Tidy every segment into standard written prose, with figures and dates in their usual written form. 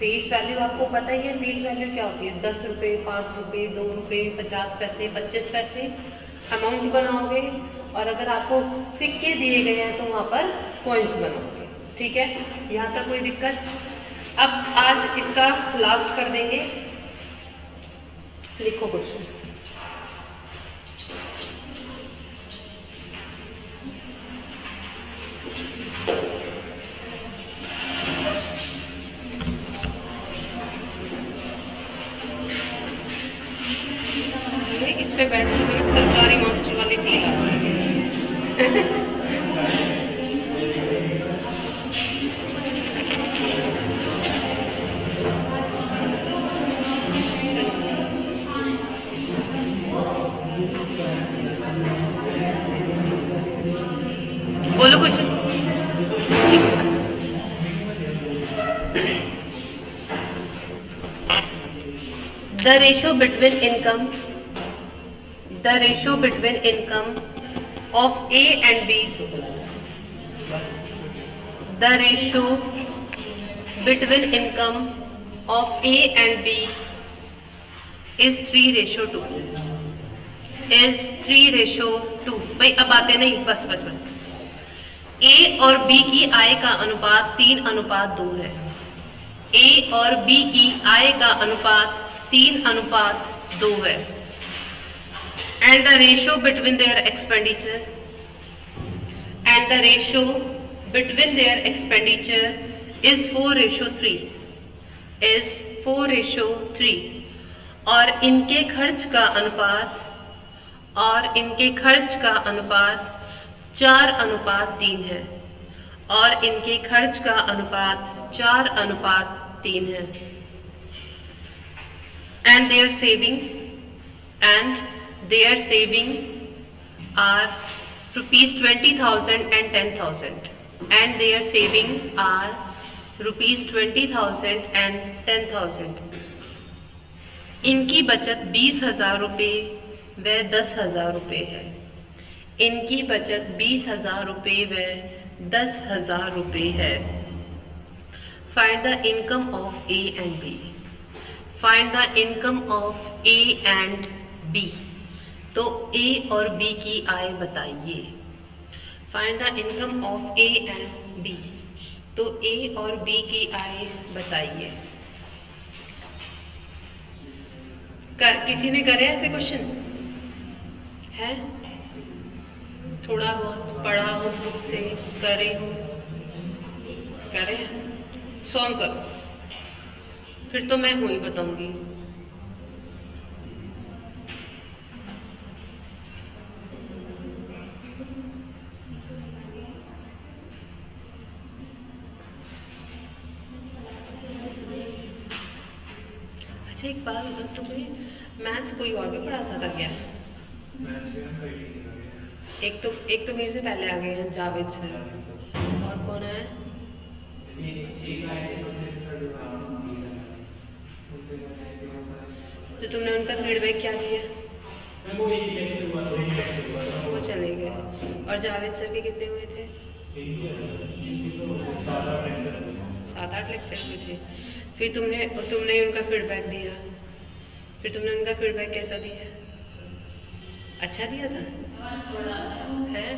Face value आपको पता ही है, फेस वैल्यू क्या होती है, 10 रुपये, 5 रुपये, 2 रुपये, 50 पैसे, 25 पैसे अमाउंट बनाओगे। और अगर आपको सिक्के दिए गए हैं तो वहाँ पर कॉइन्स बनाओगे। ठीक है, यहाँ तक कोई दिक्कत? अब आज इसका लास्ट कर देंगे। लिखो क्वेश्चन। इस पे बैठ के सरकारी मास्टर वाले फील बोलो question. The ratio between income of A and B. The ratio between income of A and B is 3:2. Is 3:2. भाई अब बातें नहीं, बस। A और B की आय का अनुपात 3:2 है। A और B की आय का अनुपात 3:2 है। And the ratio between their expenditure is 4:3. Is 4:3. और इनके खर्च का अनुपात 4:3 है। और इनके खर्च का अनुपात 4:3 है। And their saving are rupees 20,000 and 10,000. And their saving are rupees 20,000 and 10,000. इनकी बचत 20,000 रुपये व 10,000 रुपये है। इनकी बचत 20,000 रुपये व 10,000 रुपये है। Find the income of A and B. Find the income of A and B. तो A और B की आय बताइए। Find the income of A and B. तो A और B की आय बताइए। किसी ने करे ऐसे क्वेश्चन है? थोड़ा बहुत पढ़ा हो बुक से, करे हो, करे सॉल्व करो, फिर तो मैं वही बताऊंगी। अच्छा एक बात, तुम्हें मैथ्स कोई और भी पढ़ाता था क्या? एक तो मेरे से पहले आ गए हैं, जावेद सर। और कौन है? तो तुमने उनका फीडबैक क्या दिया? वो चले गए। और जावेद सर के कितने हुए थे? 7-8 लेक्चर हुए थे। फिर तुमने उनका फीडबैक दिया। फिर तुमने उनका फीडबैक कैसा दिया? अच्छा दिया था? है?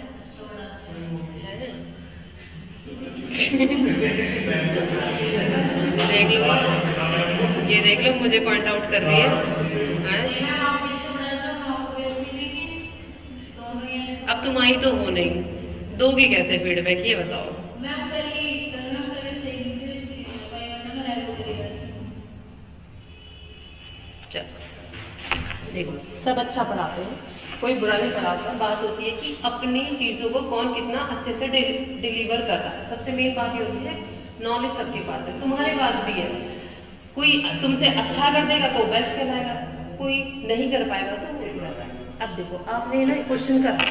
देख लो मुझे पॉइंट आउट कर रही है। अब तुम आई तो हो नहीं, दोगी कैसे फीडबैक ये बताओ? देखो सब अच्छा पढ़ाते हैं, कोई बुरा नहीं पढ़ाता। बात होती है कि अपनी चीज़ों को कौन कितना अच्छे से डिलीवर कर रहा है। सबसे मेन बात ये होती है, नॉलेज सबके पास है, तुम्हारे पास भी है। कोई तुमसे अच्छा कर देगा तो बेस्ट कहलाएगा, कोई नहीं कर पाएगा तो वो कहता है। अब देखो आपने ना क्वेश्चन करा,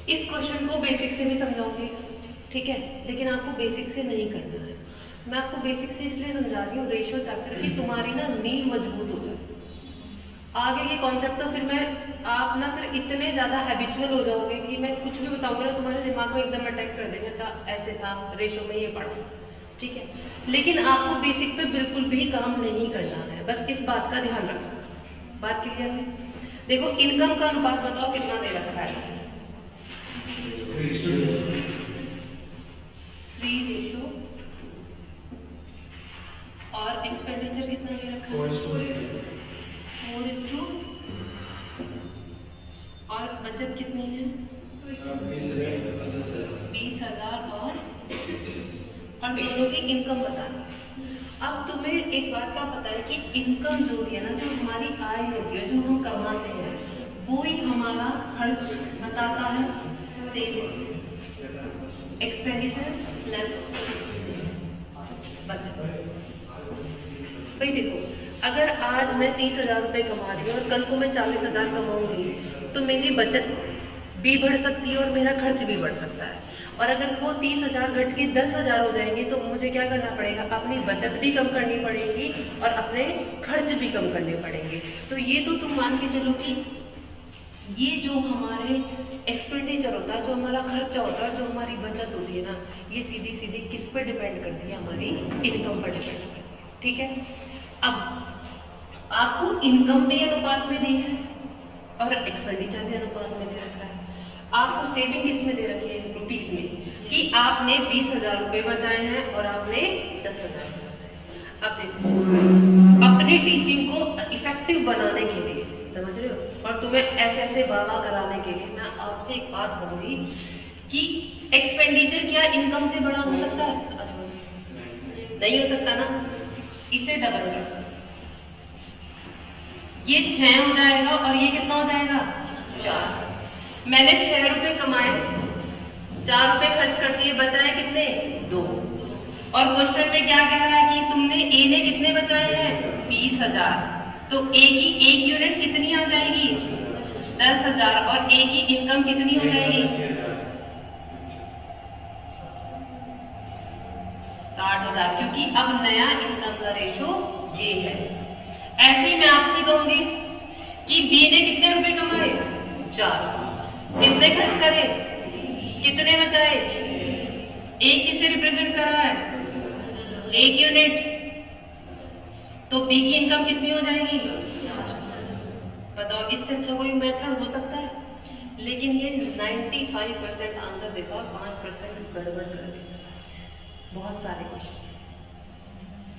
इस क्वेश्चन को बेसिक से भी समझाओगे, ठीक है, लेकिन आपको बेसिक से नहीं करना है। मैं आपको बेसिक से इसलिए समझा रही हूँ रेशियो चैप्टर की, तुम्हारी ना नींव मजबूत हो जाए। आगे के कॉन्सेप्ट तो फिर आप ना फिर इतने ज़्यादा हैबिचुअल हो जाओगे कि मैं कुछ भी बताऊंगा ना तुम्हारे दिमाग में एकदम अटैक कर देंगे। अच्छा ऐसे था, रेशो में ये पढ़ा, ठीक है, लेकिन आपको बेसिक पे बिल्कुल भी काम नहीं करना है, बस इस बात का ध्यान रखना। बात क्लियर है? देखो इनकम का अनुपात बताओ कितना दे रखा है? 3:, और एक्सपेंडिचर कितना दे रखा है? 4:, और बचत कितनी है? 20,000 और दोनों की इनकम बताना। अब तुम्हें एक बात का पता है कि इनकम जो होती है ना, जो हमारी आय होती है, जो हम कमाते हैं, वो ही हमारा खर्च बताता है। सेविंग्स, एक्सपेंडिचर प्लस बचत। भाई देखो, अगर आज मैं 30,000 रुपये कमा रही हूँ और कल को मैं 40,000 कमाऊंगी, तो मेरी बचत भी बढ़ सकती है और मेरा खर्च भी बढ़ सकता है। और अगर वो 30,000 घट के 10,000 हो जाएंगे, तो मुझे क्या करना पड़ेगा? अपनी बचत भी कम करनी पड़ेगी और अपने खर्च भी कम करने पड़ेंगे। तो ये तो तुम मान के चलो कि ये जो हमारे एक्सपेंडिचर होता है, जो हमारा खर्चा होता है, जो हमारी बचत होती है ना, ये सीधी सीधी किस पे डिपेंड करती है? हमारी इनकम पर डिपेंड करती है। ठीक है, अब आपको इनकम भी अनुपात में दी है और एक्सपेंडिचर भी अनुपात में दे रखा है। आपको सेविंग किस में दे रखी है? रुपीज में, कि आपने 20,000 रुपये बचाए हैं और आपने 10,000। अब देखो, अपनी टीचिंग को इफेक्टिव बनाने के लिए, समझ रहे हो, और तुम्हें ऐसे ऐसे वादा कराने के लिए मैं आपसे एक बात कहूंगी कि एक्सपेंडिचर क्या इनकम से बड़ा हो सकता है? नहीं हो सकता ना। इसे डबल कर, ये 6 हो जाएगा और ये कितना हो जाएगा? 4। मैंने 6 रुपए कमाए, 4 रुपए खर्च कर दिए, बचाए कितने? 2। और क्वेश्चन में क्या कह रहा है कि तुमने ए ने कितने बचाए हैं? 20,000। तो ए की एक यूनिट कितनी आ जाएगी? 10,000। और ए की इनकम कितनी हो जाएगी? 60,000, क्योंकि अब नया इनकम का रेशो ये है। ऐसे ही मैं आपसे कहूंगी कि बी ने कितने रुपए कमाए? 4। कितने खर्च करे? कितने बचाए? एक किसे रिप्रेजेंट कर रहा है? 1 यूनिट। तो बी की इनकम कितनी हो जाएगी? बताओ, इससे अच्छा कोई मेथड हो सकता है? लेकिन ये 95% आंसर देता है, 5% गड़बड़ कर देता है बहुत सारे क्वेश्चन।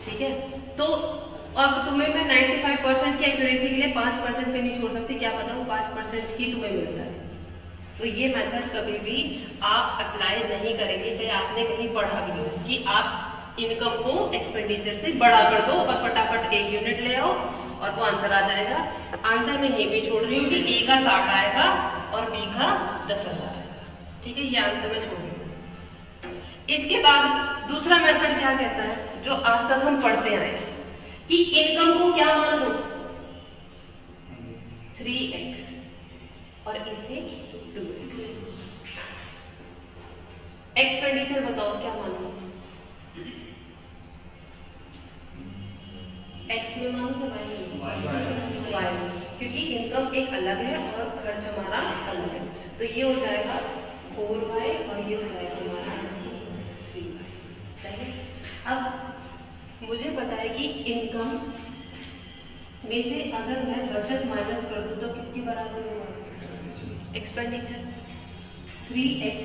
ठीक है, तो अब तुम्हें मैं 95% की एक्यूरेसी के लिए 5% पे नहीं छोड़ सकती, क्या पता वो 5% ही तुम्हें मिल जाए। तो ये मेथड कभी भी आप अप्लाई नहीं करेंगे, चाहे आपने कहीं पढ़ा भी हो कि आप इनकम को एक्सपेंडिचर से बड़ा कर दो और फटाफट 1 यूनिट ले आओ और वो आंसर आ जाएगा। आंसर में ये भी छोड़ रही हूँ कि ए का 60 आएगा और बी का 10,000 आएगा। ठीक है, ये आंसर में छोड़ रही हूँ। इसके बाद दूसरा मेथड क्या कहता है, जो आज तक हम पढ़ते आए कि इनकम को क्या मानो? 3x और इसे 2x। एक्सपेंडिचर बताओ क्या मानो? x में मानो तो y में, क्योंकि इनकम एक अलग है और खर्च हमारा अलग है। तो ये हो जाएगा 4y और ये हो जाएगा हमारा 3y। सही है। अब मुझे पता है कि इनकम में से अगर मैं बचत माइनस कर दूं तो किसके बराबर होगा? एक्सपेंडिचर। 3x,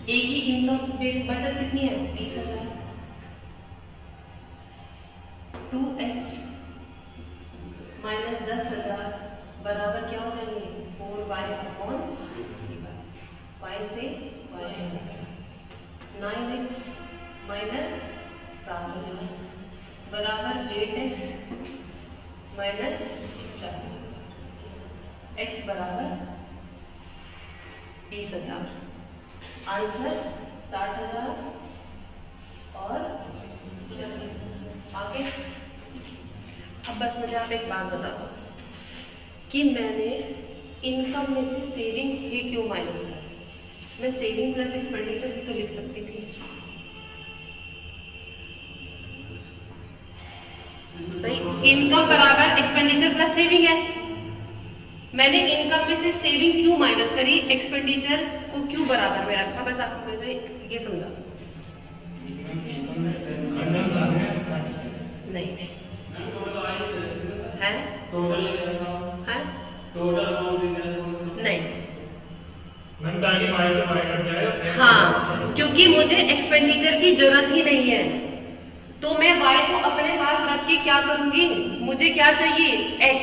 ए की इनकम बचत कितनी है? 20,000। 2x माइनस 10,000 बराबर क्या हो जाएंगे? 4y अपॉन 5 से y। 9x माइनस 7,000 बराबर 8x माइनस 40। x बराबर 20,000। आंसर 60,000 और 40,000। आगे अब बस मुझे आप एक बात बता दो कि मैंने इनकम में से सेविंग ही क्यों माइनस कर? मैं सेविंग प्लस एक्सपेंडिचर भी तो लिख सकती थी। भाई इनकम बराबर एक्सपेंडिचर प्लस सेविंग है। मैंने इनकम में से सेविंग क्यों माइनस करी, एक्सपेंडिचर को क्यों बराबर में रखा? बस आपको मैंने ये समझा। क्योंकि मुझे एक्सपेंडिचर की जरूरत ही नहीं है, तो मैं y को अपने पास रख के क्या करूंगी, मुझे क्या चाहिए x,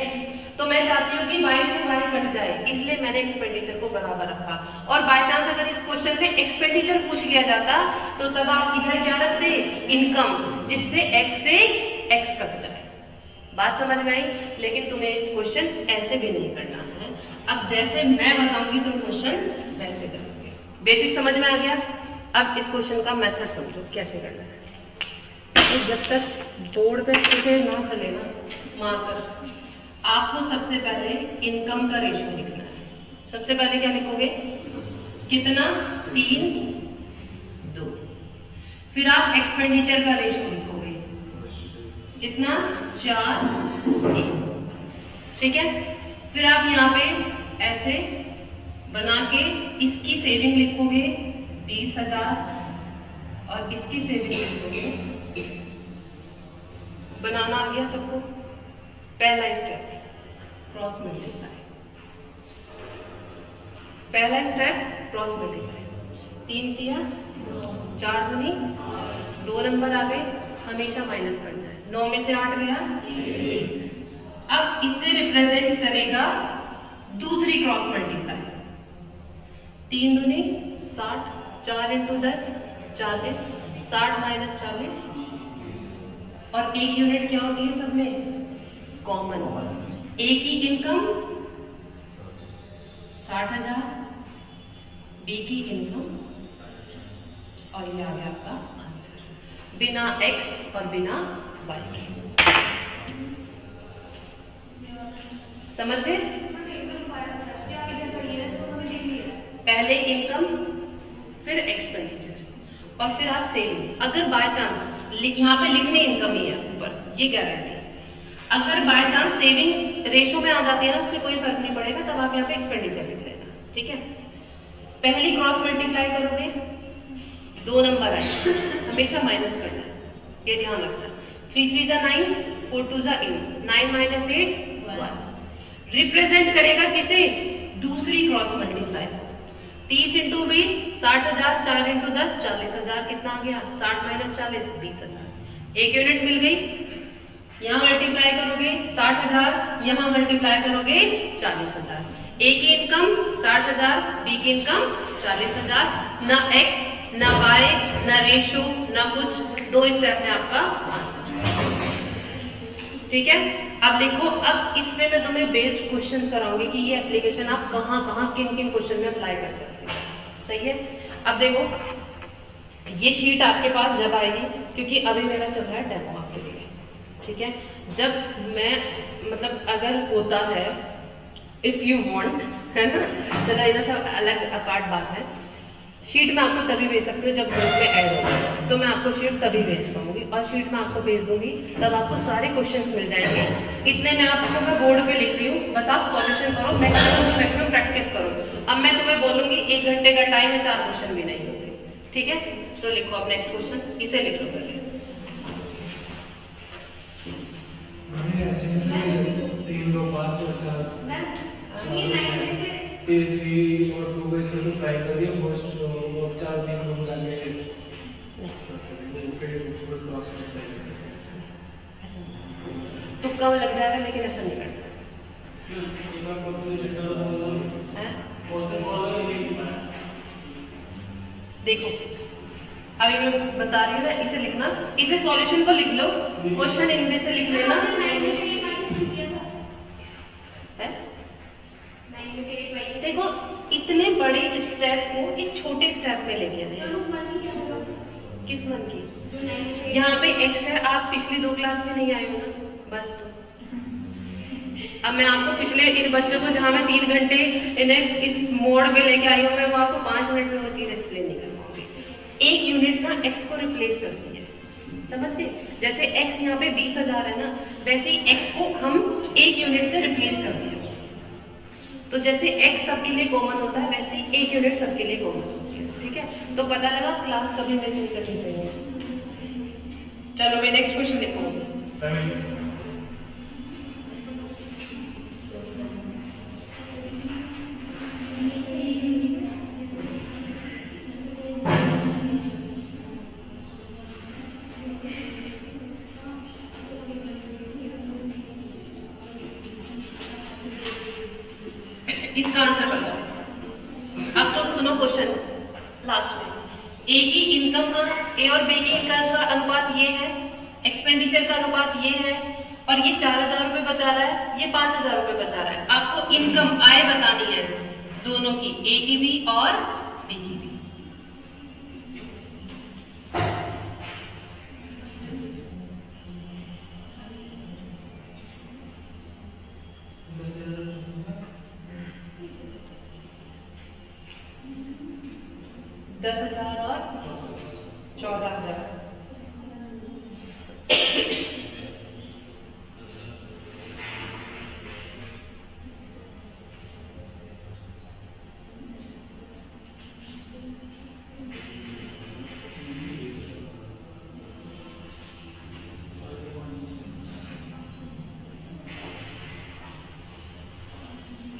तो मैं चाहती हूँ कि y से y कट जाए, इसलिए मैंने एक्सपेंडिचर को बराबर रखा। और बाय चांस अगर इस क्वेश्चन में एक्सपेंडिचर पूछ लिया जाता तो तब आप इधर क्या रखते, इनकम, जिससे x से x कट जाए। बात समझ में आई? लेकिन तुम्हें इस क्वेश्चन ऐसे भी नहीं करना है, अब जैसे मैं बताऊंगी तुम क्वेश्चन वैसे करोगे। बेसिक समझ में आ गया? अब इस क्वेश्चन का मेथड समझो कैसे करना है। तो जब तक बोर्ड पे तुझे ना चले ना मार्कर, आपको सबसे पहले इनकम का रेशियो लिखना है। सबसे पहले क्या लिखोगे, कितना, 3, 2। फिर आप एक्सपेंडिचर का रेशियो लिखोगे, कितना, 4, 1। ठीक है? फिर आप यहाँ पे ऐसे बना के इसकी सेविंग लिखोगे 20,000 और इसकी सेविंग लिखोगे। बनाना आ गया सबको? पहला स्टेप क्रॉस मल्टीप्लाई, पहला स्टेप क्रॉस मल्टीप्लाई। 3 किया, 4 दूनी 2 नंबर आ गए, हमेशा माइनस करना है। 9 में से 8 गया 1। अब इसे रिप्रेजेंट करेगा दूसरी क्रॉस मल्टीप्लाई। 3 दूनी 60, 4 इंटू 10 40, 60 माइनस 40, और एक यूनिट क्या होगी सब में, कॉमन। ए की इनकम 60,000, बी की इनकम, और ये आ गया आपका आंसर, बिना x और बिना y के। समझ गए? पहले इनकम, फिर एक्सपेंडिचर, और फिर आप सेविंग। अगर बाय चांस यहाँ पे लिखने इनकम ही है ऊपर, ये गारंटी। अगर बाय चांस सेविंग रेशो में आ जाती है ना, उससे कोई फर्क नहीं पड़ेगा, तब आप यहाँ पे एक्सपेंडिचर लिख लेना। ठीक है? पहली क्रॉस मल्टीप्लाई करोगे 2 नंबर आए, हमेशा माइनस करना है, ये ध्यान रखना। 3 3 जा 9, 4 2 जा 8, 9 माइनस 8 1। रिप्रेजेंट करेगा किसे, दूसरी क्रॉस मल्टीप्लाई। 30 इंटू 20 60,000, 4 इंटू 10 40,000, कितना आ गया, 60 माइनस 40 20,000। एक यूनिट मिल गई। यहाँ मल्टीप्लाई करोगे 60,000, यहाँ मल्टीप्लाई करोगे 40,000। ए की इनकम 60,000, बी की इनकम 40,000। ना एक्स ना वाई ना रेशो ना कुछ, 2 स्टेप में आपका आंसर। ठीक है? अब देखो, अब इसमें मैं तुम्हें बेस्ड क्वेश्चंस कराऊंगी कि ये एप्लीकेशन आप कहाँ कहाँ किन किन क्वेश्चन में अप्लाई कर सकते हो। सही है? अब देखो, ये शीट आपके पास जब आएगी, क्योंकि अभी मेरा चल रहा है डेमो आपके लिए। ठीक है? जब मैं मतलब अगर होता है, इफ यू वांट, है ना, चलो इधर से अलग अपार्ट बात है। शीट में आपको तभी भेज सकते हो जब ग्रुप में ऐड होगा, तो मैं आपको शीट तभी भेज पाऊंगी, और शीट में आपको भेज दूंगी तब आपको सारे क्वेश्चंस मिल जाएंगे। इतने में आपको मैं बोर्ड पे लिख रही हूँ, बस आप सॉल्यूशन करो, मैक्सिमम प्रैक्टिस करो। अब मैं तुम्हें बोलूंगी 1 घंटे का टाइम है, 4 क्वेश्चन भी नहीं होते। ठीक है? तो लिखो अब नेक्स्ट क्वेश्चन, इसे लिख लो पहले। 3 2 5 और 4 3 और 2 का इसका 5 कर दिया फर्स्ट, और 4 3 को मिला के फिर क्रॉस तुक्का लग जाएगा, लेकिन ऐसा नहीं करना। देखो अभी मैं बता रही हूँ ना, इसे लिखना, इसे सॉल्यूशन को लिख लो, क्वेश्चन इनमें से लिख लेना। देखो इतने बड़े स्टेप को एक छोटे स्टेप में लेके आए। किस मन की? यहाँ पे x है, आप पिछली 2 क्लास में नहीं आए हो ना, बस। तो अब मैं आपको पिछले इन बच्चों को जहाँ मैं 3 घंटे इन्हें इस मोड़ पे लेके आई हूँ, मैं वो आपको 5 मिनट में वो चीज एक्सप्लेन नहीं कर पाऊंगी। एक यूनिट ना x को रिप्लेस करती है, समझ गए? जैसे x यहाँ पे 20,000 है ना, वैसे ही x को हम एक यूनिट से रिप्लेस करते हैं। तो जैसे x सबके लिए कॉमन होता है, वैसे ही एक यूनिट सबके लिए कॉमन होती है। ठीक है? तो पता लगा, क्लास कभी मिस नहीं करनी चाहिए। चलो मैं नेक्स्ट क्वेश्चन लिखूंगी। इसका आंसर बताओ। अब तो सुनो क्वेश्चन लास्ट में। ए की इनकम का, ए और बी की इनकम का अनुपात ये है, एक्सपेंडिचर का अनुपात ये है, और ये 4000 रुपए बचा रहा है, ये 5000 रुपए बचा रहा है। आपको इनकम आय बतानी है दोनों की, ए की भी और बी की भी। दस 10,000 और 14,000।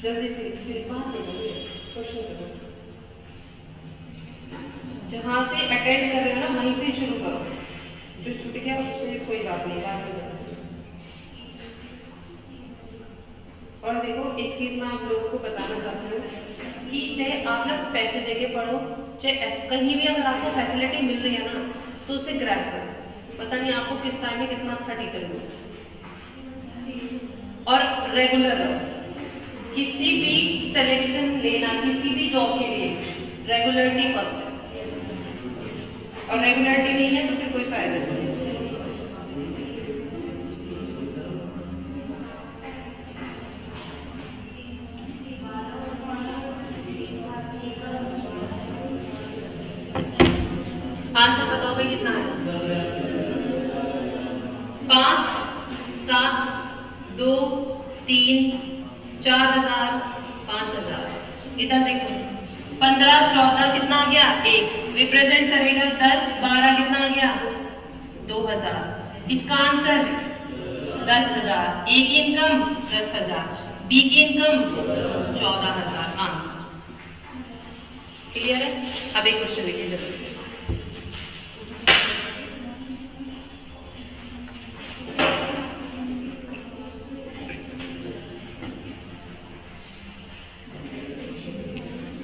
जल्दी से फिर बात क्वेश्चन करो। जहां से अटेंड कर रहे हो ना वहीं से शुरू करो, जो छूट गया उससे कोई बात नहीं, बात नहीं करना। और देखो एक चीज मैं आप लोगों को बताना चाहती हूँ कि चाहे आप ना पैसे देके पढ़ो, चाहे कहीं भी अगर आपको फैसिलिटी मिल रही है ना तो उसे ग्रैब करो। पता नहीं आपको किस टाइम में कितना अच्छा टीचर मिले। और रेगुलर रहो, किसी भी सिलेक्शन लेना, किसी भी जॉब के लिए रेगुलरिटी फर्स्ट है, और रेगुलरिटी नहीं है तो फिर कोई फायदा नहीं है। आंसर बताओ भाई कितना है? 5, 7, 2, 3, 4,000, 5,000। इधर देखो 15, 14 कितना आ गया? 1 रिप्रेजेंट करेगा 10, 12 कितना आ गया? 2,000। इसका आंसर 10,000। ए की इनकम 10,000, बी की इनकम 14,000। आंसर क्लियर है? अब एक क्वेश्चन लिखिए जल्दी से।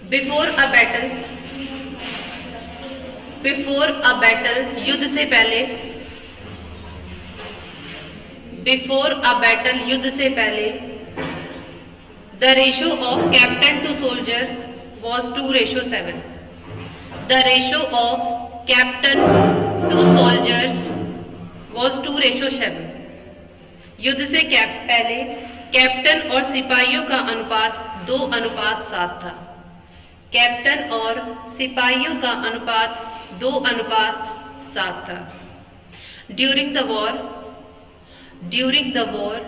बिफोर अ बैटल युद्ध से पहले, बिफोर अ बैटल युद्ध से पहले the ratio of captain to soldier was 2:7। The ratio of captain to soldiers was 2:7। युद्ध से पहले कैप्टन और सिपाहियों का अनुपात 2:7 था। कैप्टन और सिपाहियों का अनुपात 2:7 था। During the war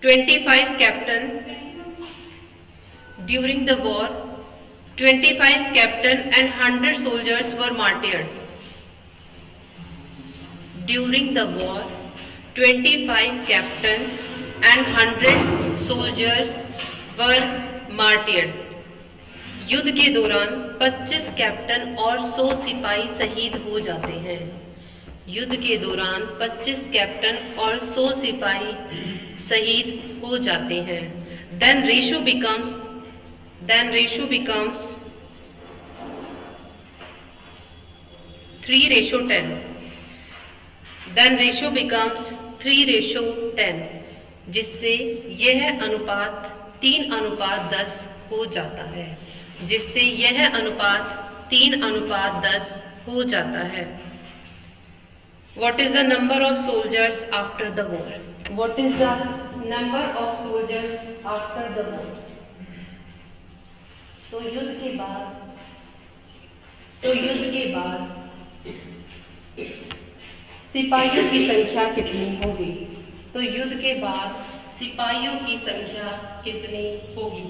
25 captain during the war 25 captain and 100 soldiers were martyred. During the war 25 captains and 100 soldiers were martyred. युद्ध के दौरान 25 कैप्टन और 100 सिपाही शहीद हो जाते हैं। युद्ध के दौरान 25 कैप्टन और 100 सिपाही शहीद हो जाते हैं। Then ratio becomes 3:10. Then ratio becomes 3:10, जिससे यह अनुपात 3:10 हो जाता है। जिससे यह अनुपात 3:10 हो जाता है। What is the number of soldiers after the war? What is the number of soldiers after the war? तो युद्ध के बाद सिपाहियों की संख्या कितनी होगी? तो युद्ध के बाद सिपाहियों की संख्या कितनी होगी?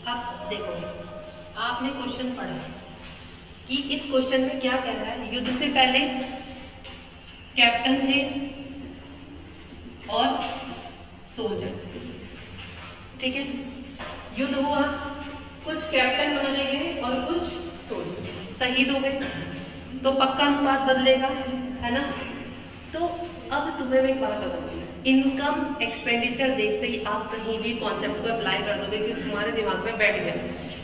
अब देखो, आपने क्वेश्चन पढ़ा कि इस क्वेश्चन में क्या कह रहा है? युद्ध से पहले कैप्टन थे और सोल्जर, ठीक है? युद्ध हुआ, कुछ कैप्टन मारे गए और कुछ सोल्जर शहीद हो गए, तो पक्का अनुपात बदलेगा, है ना? तो अब तुम्हें मैं एक बात बताऊंगी, इनकम एक्सपेंडिचर देखते ही आप कहीं भी कॉन्सेप्ट को अप्लाई कर दोगे क्योंकि तुम्हारे दिमाग में बैठ गया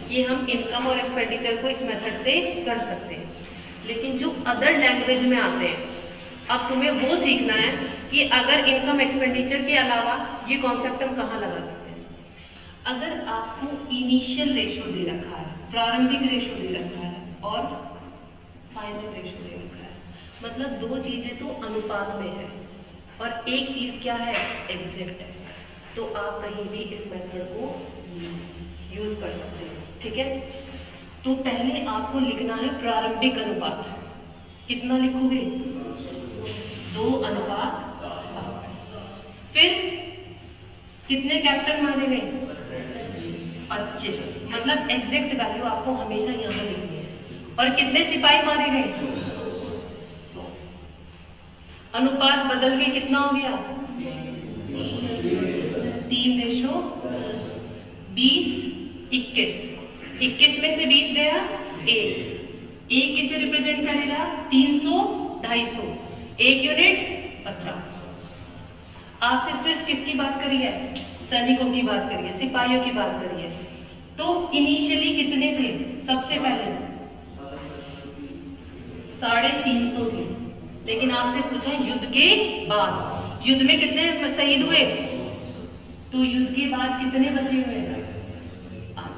कि हम इनकम और एक्सपेंडिचर को इस मेथड से कर सकते हैं। लेकिन जो अदर लैंग्वेज में आते हैं, अब तुम्हें वो सीखना है कि अगर इनकम एक्सपेंडिचर के अलावा ये कॉन्सेप्ट हम कहाँ लगा सकते हैं। अगर आपको इनिशियल रेशो दे रखा है, प्रारंभिक रेशो दे रखा है और फाइनल रेशो दे रखा है, मतलब दो चीजें तो अनुपात में है और एक चीज क्या है, एग्जैक्ट है, तो आप कहीं भी इस मेथड को यूज कर सकते हो। ठीक है, तो पहले आपको लिखना है प्रारंभिक अनुपात। कितना लिखोगे, 2:7। फिर कितने कैपिटल माने गए, 25, मतलब एग्जैक्ट वैल्यू आपको हमेशा यहाँ लिखनी है। और कितने सिपाही मारे गए, 100। अनुपात बदल के कितना हो गया, 3:20, 21 में से 20 गया, एक किसे रिप्रेजेंट करेगा, 300, 250, 1 यूनिट 50। आपसे सिर्फ किसकी बात करी है, सैनिकों की बात करी है, सिपाहियों की बात करी है। तो इनिशियली कितने थे, सबसे पहले 350 थे, लेकिन आपसे पूछा युद्ध के बाद, युद्ध में कितने शहीद हुए, तो युद्ध के बाद कितने बचे हुए, 5।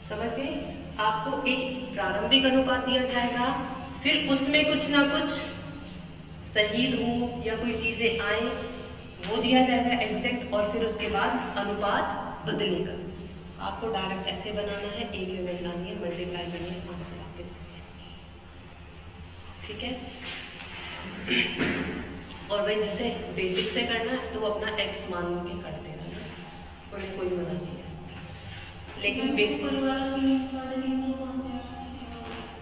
समझ गए, आपको एक प्रारंभिक अनुपात दिया जाएगा, फिर उसमें कुछ ना कुछ शहीद हो या कोई चीजें आए वो दिया जाएगा एग्जैक्ट, और फिर उसके बाद अनुपात बदलेगा। आपको डायरेक्ट ऐसे बनाना है, एक यूनिट लानी है, मल्टीप्लाई करनी है, आंसर आपके सामने। ठीक है, और भाई जैसे बेसिक से करना है तो अपना एक्स मान के कर देना ना, कोई मना नहीं है। लेकिन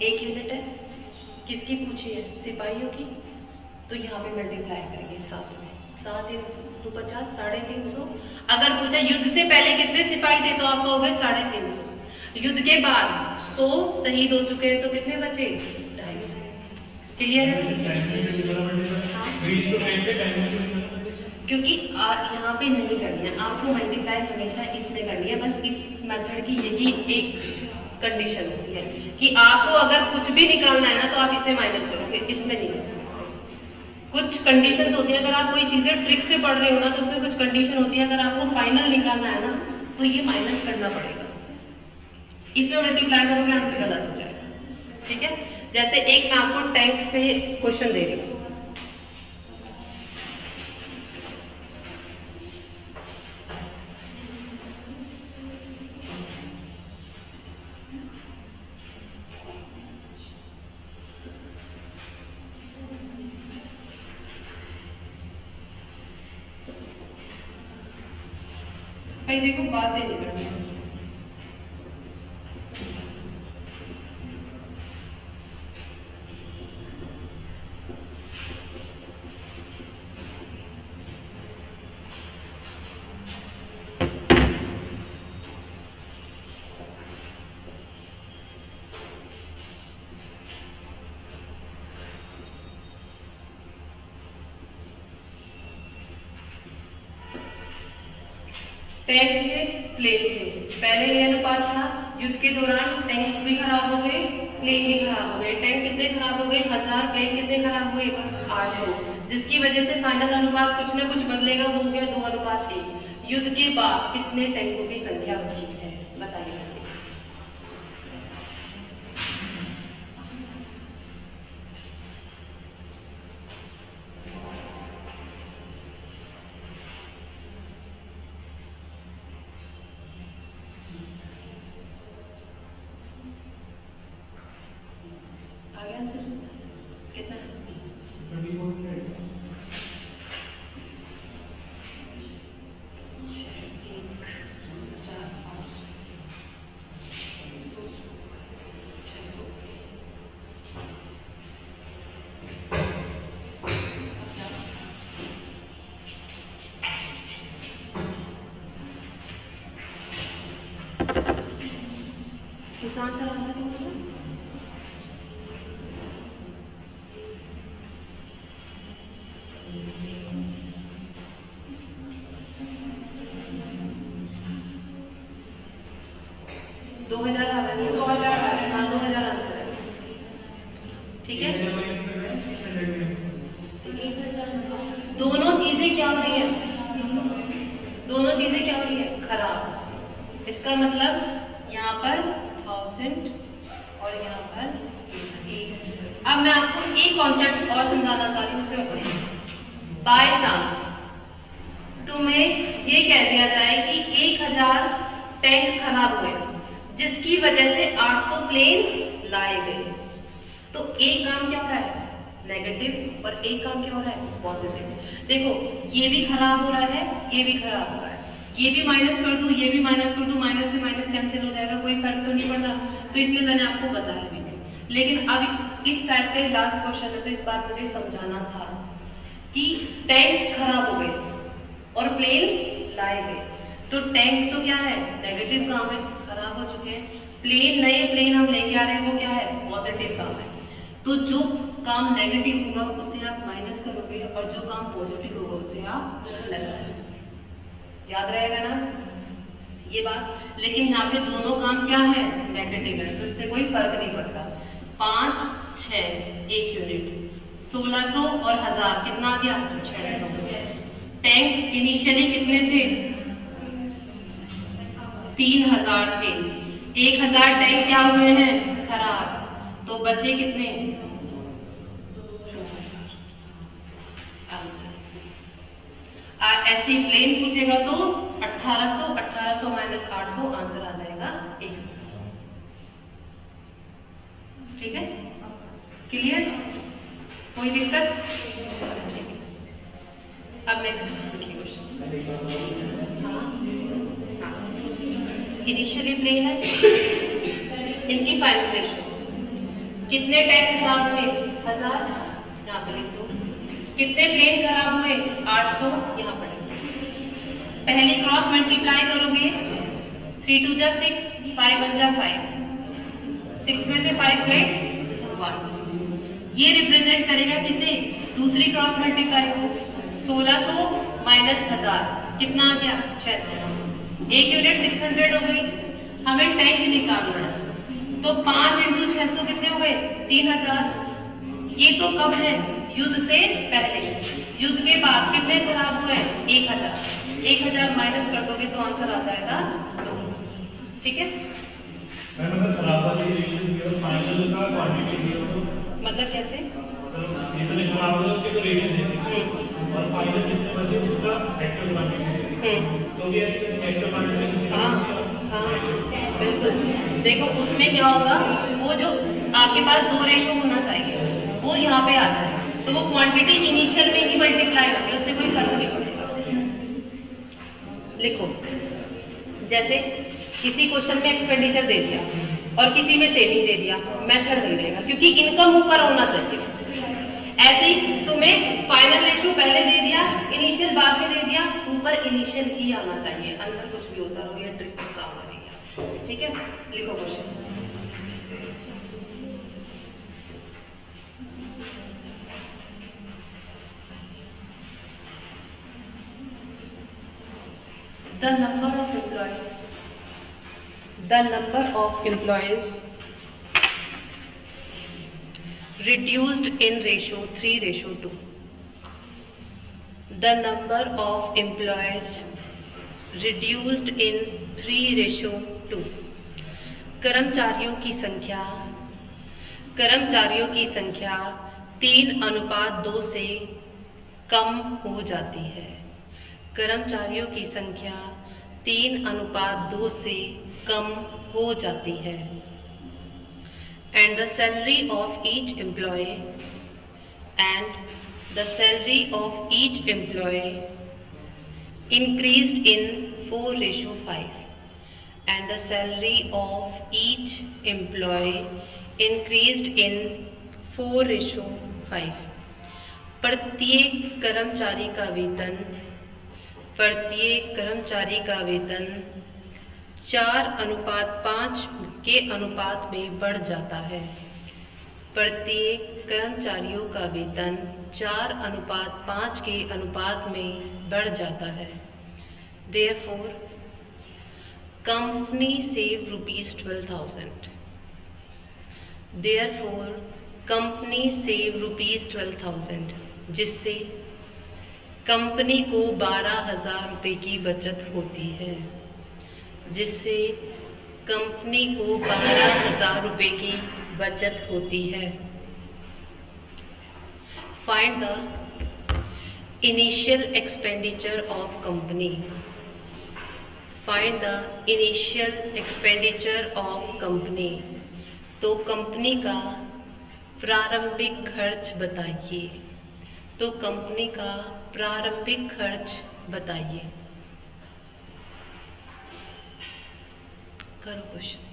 एक यूनिट है, किसकी पूछी है, सिपाहियों की, तो यहाँ पे मल्टीप्लाई करेंगे 7 में, 7 × 50, 350। अगर पूछा युद्ध से पहले कितने सिपाही थे तो आपको हो गए 350, युद्ध के बाद 100 शहीद हो चुके हैं तो कितने बचे, 250। क्लियर है, क्योंकि यहाँ पे नहीं करनी है आपको, मल्टीप्लाई हमेशा इसमें करनी है। बस इस मेथड की यही एक कंडीशन होती है कि आपको अगर कुछ भी निकालना है ना तो आप इसे माइनस करोगे, इसमें नहीं। कुछ कंडीशंस होती है, अगर आप कोई चीजें ट्रिक से पढ़ रहे हो ना तो उसमें कुछ कंडीशन होती है, अगर आपको फाइनल निकालना है ना तो ये माइनस करना पड़ेगा, इसमें मल्टीप्लाई करोगे आंसर गलत हो जाएगा। ठीक है, जैसे एक मैं आपको टैंक से क्वेश्चन दे रही हूँ, भाई देखो बातें नहीं करनी है। टैंक थे, प्लेन थे, पहले ये अनुपात था, युद्ध के दौरान टैंक भी खराब हो गए, प्लेन भी खराब हो गए। टैंक कितने खराब हो गए, 1000, प्लेन कितने खराब हुए, 800, जिसकी वजह से फाइनल अनुपात कुछ ना कुछ बदलेगा, वो हो गया 2:1। युद्ध के बाद कितने टैंकों की संख्या बची है, बताइए। कितना, कितना आंसर आ रहा है तुम्हारा? दो हजार आ रहा है, 2000 आ रहा है, हाँ 2000 आंसर है, ठीक है। दोनों चीजें क्या हो रही है, दोनों चीजें क्या हो रही है, खराब। इसका मतलब यहाँ पर 1000 और यहाँ पर 8। अब मैं आपको एक कॉन्सेप्ट और समझाना चाहती हूँ। बाय चांस तुम्हें ये कह दिया जाए कि 1000 टैंक खराब हुए जिसकी वजह से 800 प्लेन लाए गए, तो एक काम क्या हो रहा है, नेगेटिव, और एक काम क्या हो रहा है, पॉजिटिव। देखो ये भी खराब हो रहा है, ये भी खराब हो रहा है, ये भी माइनस कर दूं, ये भी माइनस कर दूं, माइनस से माइनस कैंसिल हो जाएगा, कोई फर्क तो नहीं पड़ रहा, तो इसलिए मैंने आपको बताया भी नहीं। लेकिन अब इस टाइप का लास्ट क्वेश्चन है, तो इस बार मुझे समझाना था कि टैंक खराब हो गए और प्लेन लाए गए, तो टैंक तो क्या है, नेगेटिव काम है, खराब हो चुके हैं। प्लेन, नए प्लेन हम लेके आ रहे हैं, वो क्या है, पॉजिटिव काम है। तो जो काम नेगेटिव होगा उसे आप माइनस करोगे और जो काम पॉजिटिव होगा उसे आप प्लस करोगे। याद रहेगा ना ये बात। लेकिन यहाँ पे दोनों काम क्या है, नेगेटिव है, तो इससे कोई फर्क नहीं पड़ता। 5, 6 1 यूनिट, 1600 और 1000 कितना आ गया, 600। टैंक इनिशियली कितने थे, 3000 थे, 1000 टैंक क्या हुए हैं, खराब, तो बचे कितने, ऐसे प्लेन पूछेगा तो 1800 माइनस 800 आंसर आ जाएगा 1000। ठीक है, क्लियर, कोई दिक्कत? अब नेक्स्ट क्वेश्चन। इनिशियली प्लेन है, इनकी फाइनल रेशो, कितने टैंक खराब हुए, 1000, यहाँ पर लिख दो। कितने प्लेन खराब हुए, 800, यहाँ पर। पहले क्रॉस मल्टीप्लाई करोगे, 3 2 जा 6, 5 1 जा 5, 6 में से 5 गए 1। ये रिप्रेजेंट करेगा किसे, दूसरी क्रॉस मल्टीप्लाई को, 1600 माइनस 1000 कितना आ गया, 600। एक यूनिट 600 हो गई, हमें टैंक निकालना है, तो 5 × 600 कितने हो गए, 3000। ये तो कब है, युद्ध से पहले। युद्ध के बाद कितने खराब हुए, 1000। 1000 माइनस कर दोगे तो आंसर आ जाएगा 2। ठीक है, खराब वाली रेशियो दिया और फाइनल का क्वांटिटी दिया तो मतलब कैसे, जितने खराब हुए उसके तो रेशियो दे दी और फाइनल जितने बचे उसका एक्चुअल क्वांटिटी, तो ये ऐसे एक्चुअल क्वांटिटी। हाँ बिल्कुल। देखो उसमें क्या होगा, वो जो आपके पास 2 रेशो होना चाहिए वो यहाँ पे आ जाए, तो वो क्वांटिटी इनिशियल में ही मल्टीप्लाई होगी, उससे कोई फर्क नहीं पड़ेगा। लिखो, जैसे किसी क्वेश्चन में एक्सपेंडिचर दे दिया और किसी में सेविंग दे दिया, मेथड नहीं रहेगा क्योंकि इनकम ऊपर होना चाहिए। ऐसे ही तुम्हें फाइनल रेशो पहले दे दिया, इनिशियल बाद में दे दिया, ऊपर इनिशियल ही आना चाहिए, अंदर कुछ भी होता रहो, ये ट्रिक काम करेगा। ठीक है, लिखो question. The number of employees reduced in ratio 3:2. The number of employees reduced in 3:2. कर्मचारियों की संख्या 3:2 से कम हो जाती है। कर्मचारियों की संख्या 3:2 से कम हो जाती है। And the salary of each employee increased in 4:5. And the salary of each employee increased in 4:5. प्रत्येक कर्मचारी का वेतन 4:5 के अनुपात में बढ़ जाता है। प्रत्येक कर्मचारियों का वेतन 4:5 के अनुपात में बढ़ जाता है। Therefore, company save ₹12,000. Therefore, company save ₹12,000, जिससे कंपनी को 12,000 रुपये की बचत होती है। जिससे कंपनी को 12,000 रुपये की बचत होती है। Find the initial expenditure of company. Find the initial expenditure of company. तो कंपनी का प्रारंभिक खर्च बताइए। तो कंपनी का प्रारंभिक खर्च बताइए। करो क्वेश्चन।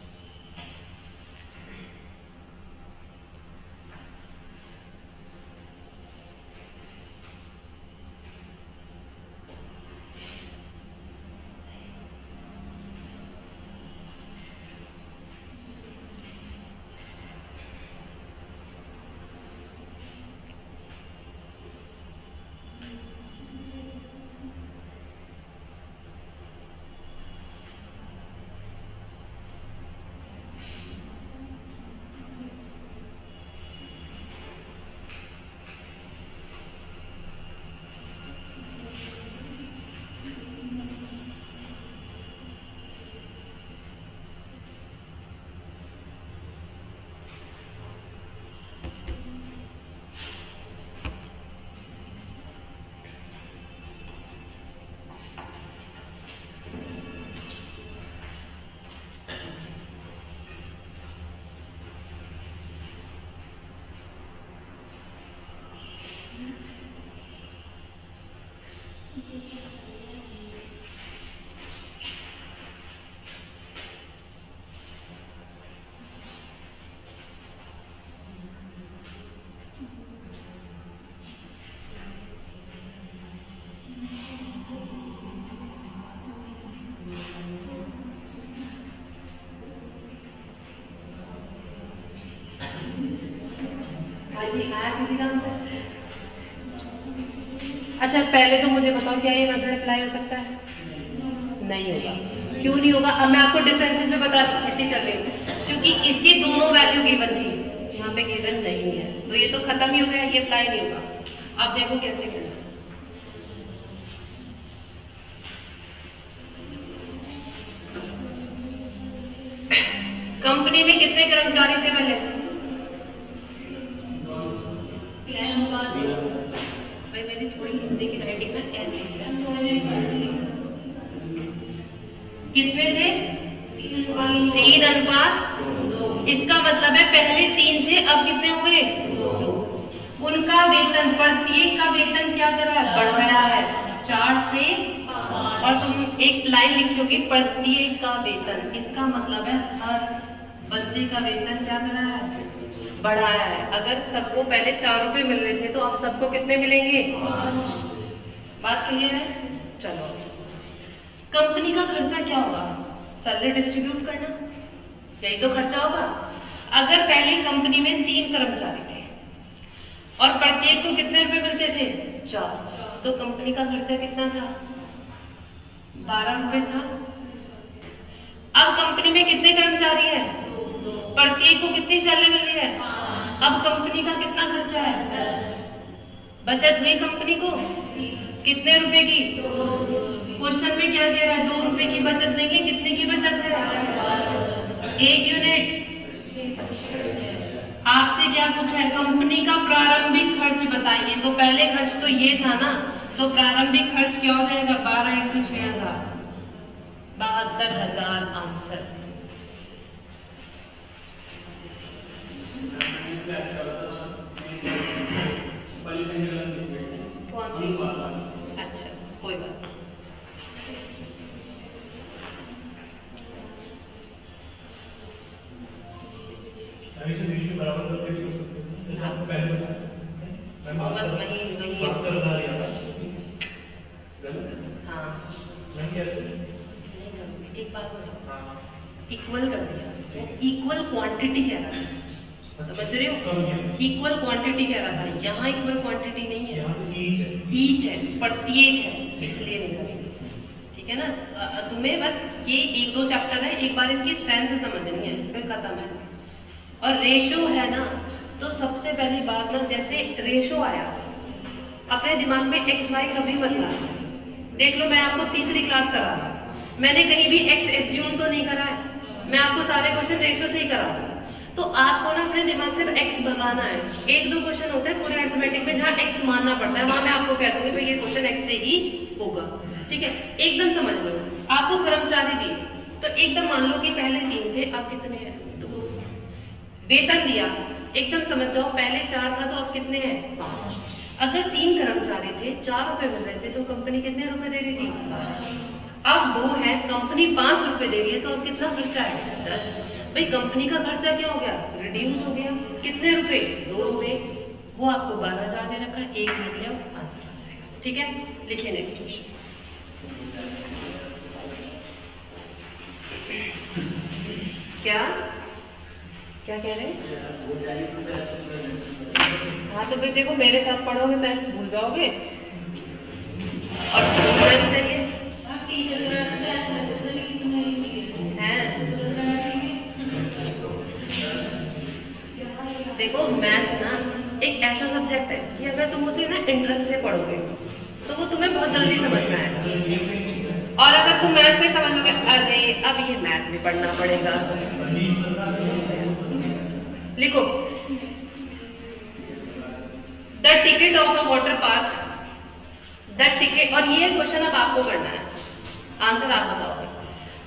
आया किसी का आंसर? अच्छा, पहले तो मुझे बताओ, क्या ये मेथड अप्लाई हो सकता है? नहीं होगा। क्यों नहीं होगा? अब मैं आपको डिफरेंसेस में बताती चल रही हूँ, क्योंकि इसकी दोनों वैल्यू गिवन थी, यहाँ पे गिवन नहीं है, तो ये तो खत्म ही हो गया, ये अप्लाई नहीं होगा। अब देखो कैसे करना। कंपनी में कितने कर्मचारी थे पहले? भाई मेरी थोड़ी हिंदी की राइटिंग ना ऐसी है। कितने थे? 3:2। इसका मतलब है पहले 3 थे, अब कितने हुए? 2। उनका वेतन, प्रत्येक का वेतन क्या कर रहा है? बढ़ रहा है 4 से। और तुम एक लाइन लिखोगे, प्रत्येक का वेतन, इसका मतलब है हर बच्चे का वेतन क्या कर रहा है? बढ़ाया है। अगर सबको पहले 4 रुपए मिल रहे थे, तो अब सबको कितने मिलेंगे? 5। बात क्लियर है? चलो, कंपनी का खर्चा क्या होगा? सैलरी डिस्ट्रीब्यूट करना, यही तो खर्चा होगा। अगर पहले कंपनी में 3 कर्मचारी थे और प्रत्येक को कितने रुपए मिलते थे? 4, तो कंपनी का खर्चा कितना था? 12 रुपए था। अब कंपनी में कितने कर्मचारी है? प्रत्येक को कितनी सैलरी मिल रही है? अब कंपनी का कितना खर्चा है? बचत हुई कंपनी को कितने रुपए की? क्वेश्चन में क्या दे रहा है? 2 रुपए की बचत देंगे। कितने की बचत है? 1 यूनिट। आपसे क्या पूछा है? कंपनी का प्रारंभिक खर्च बताइए। तो पहले खर्च तो ये था ना, तो प्रारंभिक खर्च क्या हो जाएगा? 12 × 6000, 72,000 आंसर। कौन सी? अच्छा, कोई बात नहीं। बराबर करके भी हो सकते हैं, जैसे आपको पहले बताया। बस वही हाँ, मैं कैसे? एक बात बताओ, इक्वल कर दिया, क्वांटिटी कह रहा है, समझ रहे हो, इक्वल क्वांटिटी कह रहा था, यहाँ इक्वल क्वांटिटी नहीं है, यहाँ तो ईच है, ईच है, प्रत्येक है, इसलिए नहीं करेंगे, ठीक है ना। तुम्हें बस ये एक दो चैप्टर है, एक बार इनकी सेंस समझनी है, फिर खत्म है। और रेशो है ना, तो सबसे पहली बात ना, जैसे रेशो आया अपने दिमाग में एक्स वाई कभी मत लाना। देख लो मैं आपको तीसरी क्लास करा रहा हूं, मैंने कहीं भी एक्स एज्यूम तो नहीं करा है, मैं आपको सारे क्वेश्चन रेशो से ही करा रहा हूं। तो आपको ना अपने दिमाग से एक्स भगाना है। एक दो क्वेश्चन होते हैं पूरे अरिथमेटिक में जहाँ एक्स मानना पड़ता है, वहां मैं आपको कह दूंगी भाई ये क्वेश्चन एक्स से ही होगा, ठीक है। एकदम समझ लो, आपको कर्मचारी दिए तो एकदम मान लो कि पहले 3 थे, अब कितने हैं 2। वेतन दिया, एकदम समझ जाओ पहले 4 था तो अब कितने हैं 5। अगर 3 कर्मचारी थे, 4 रुपए मिल रहे थे, तो कंपनी कितने रुपए दे रही थी, अब 2 है, कंपनी 5 रुपए दे रही है, तो अब कितना खर्चा है 10। भाई कंपनी का खर्चा क्या हो गया, रिड्यूस हो गया, कितने रुपए 2 रुपए, वो आपको 12,000 दे रखा है, 1 मिनट ले आंसर आ जाएगा, ठीक है। लिखिए नेक्स्ट क्वेश्चन। क्या क्या कह रहे हैं, हाँ तो फिर देखो मेरे साथ पढ़ोगे तो एक्स भूल जाओगे और भूलना भी चाहिए है। देखो मैथ्स ना एक ऐसा सब्जेक्ट है कि अगर तुम उसे ना इंटरेस्ट से पढ़ोगे तो वो तुम्हें बहुत जल्दी समझ में आएगा, और अगर तुम मैथ्स में समझ लोगे अरे अब ये मैथ भी पढ़ना पड़ेगा, लिखो the ticket of a water park, the ticket, और ये क्वेश्चन अब आपको करना है, आंसर आप बताओगे।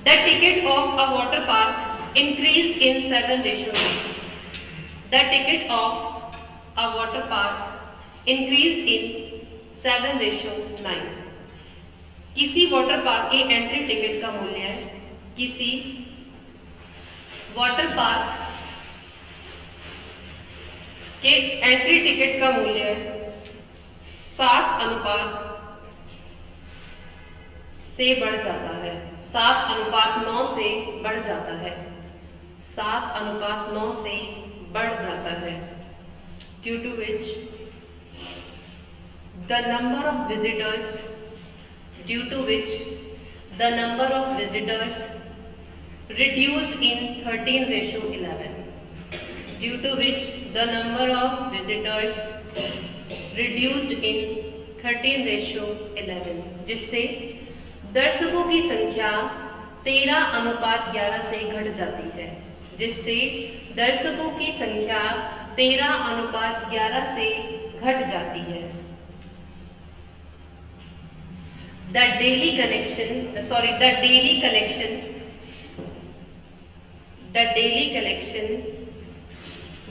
The ticket of a water park increase in 7 ratio, the ticket of a water park increase in 7 ratio 9। किसी वाटर पार्क की एंट्री टिकट का मूल्य है, किसी वाटर पार्क के एंट्री टिकट का मूल्य 7 अनुपात से बढ़ जाता है, 7 अनुपात 9 से बढ़ जाता है, 7 अनुपात 9 से बढ़ जाता है, due to which the number of visitors, due to which the number of visitors reduced in 13:11, due to which the number of visitors reduced in 13:11, जिससे दर्शकों की संख्या 13:11 से घट जाती है, जिससे दर्शकों की संख्या 13:11 से घट जाती है। The daily collection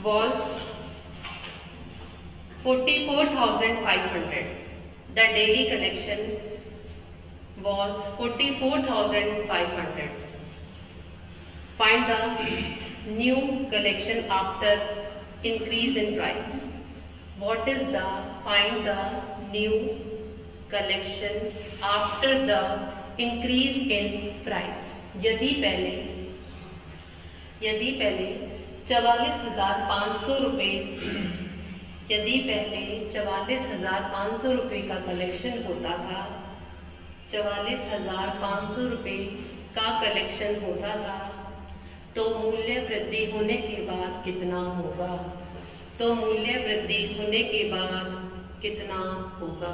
was 44,500. The daily collection was 44,500. Find the new collection after increase in price. What is the find the new collection after the increase in price? यदि पहले 44,500 रुपए, यदि पहले 44,500 रुपए का कलेक्शन होता था, 44,500 रुपए का कलेक्शन होता था, तो मूल्य वृद्धि होने के बाद कितना होगा, तो मूल्य वृद्धि होने के बाद कितना होगा।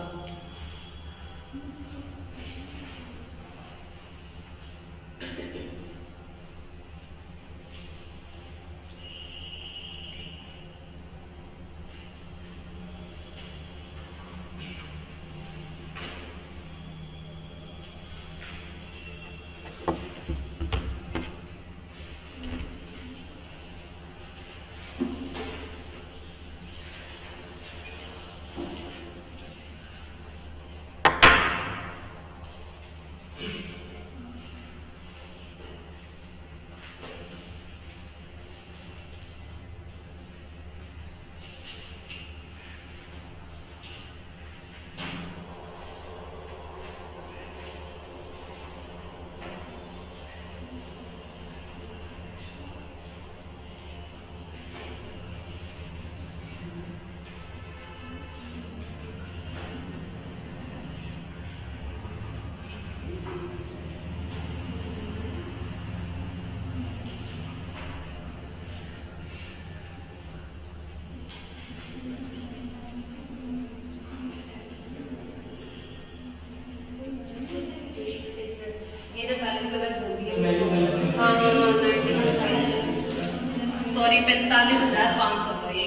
45,500 का, ये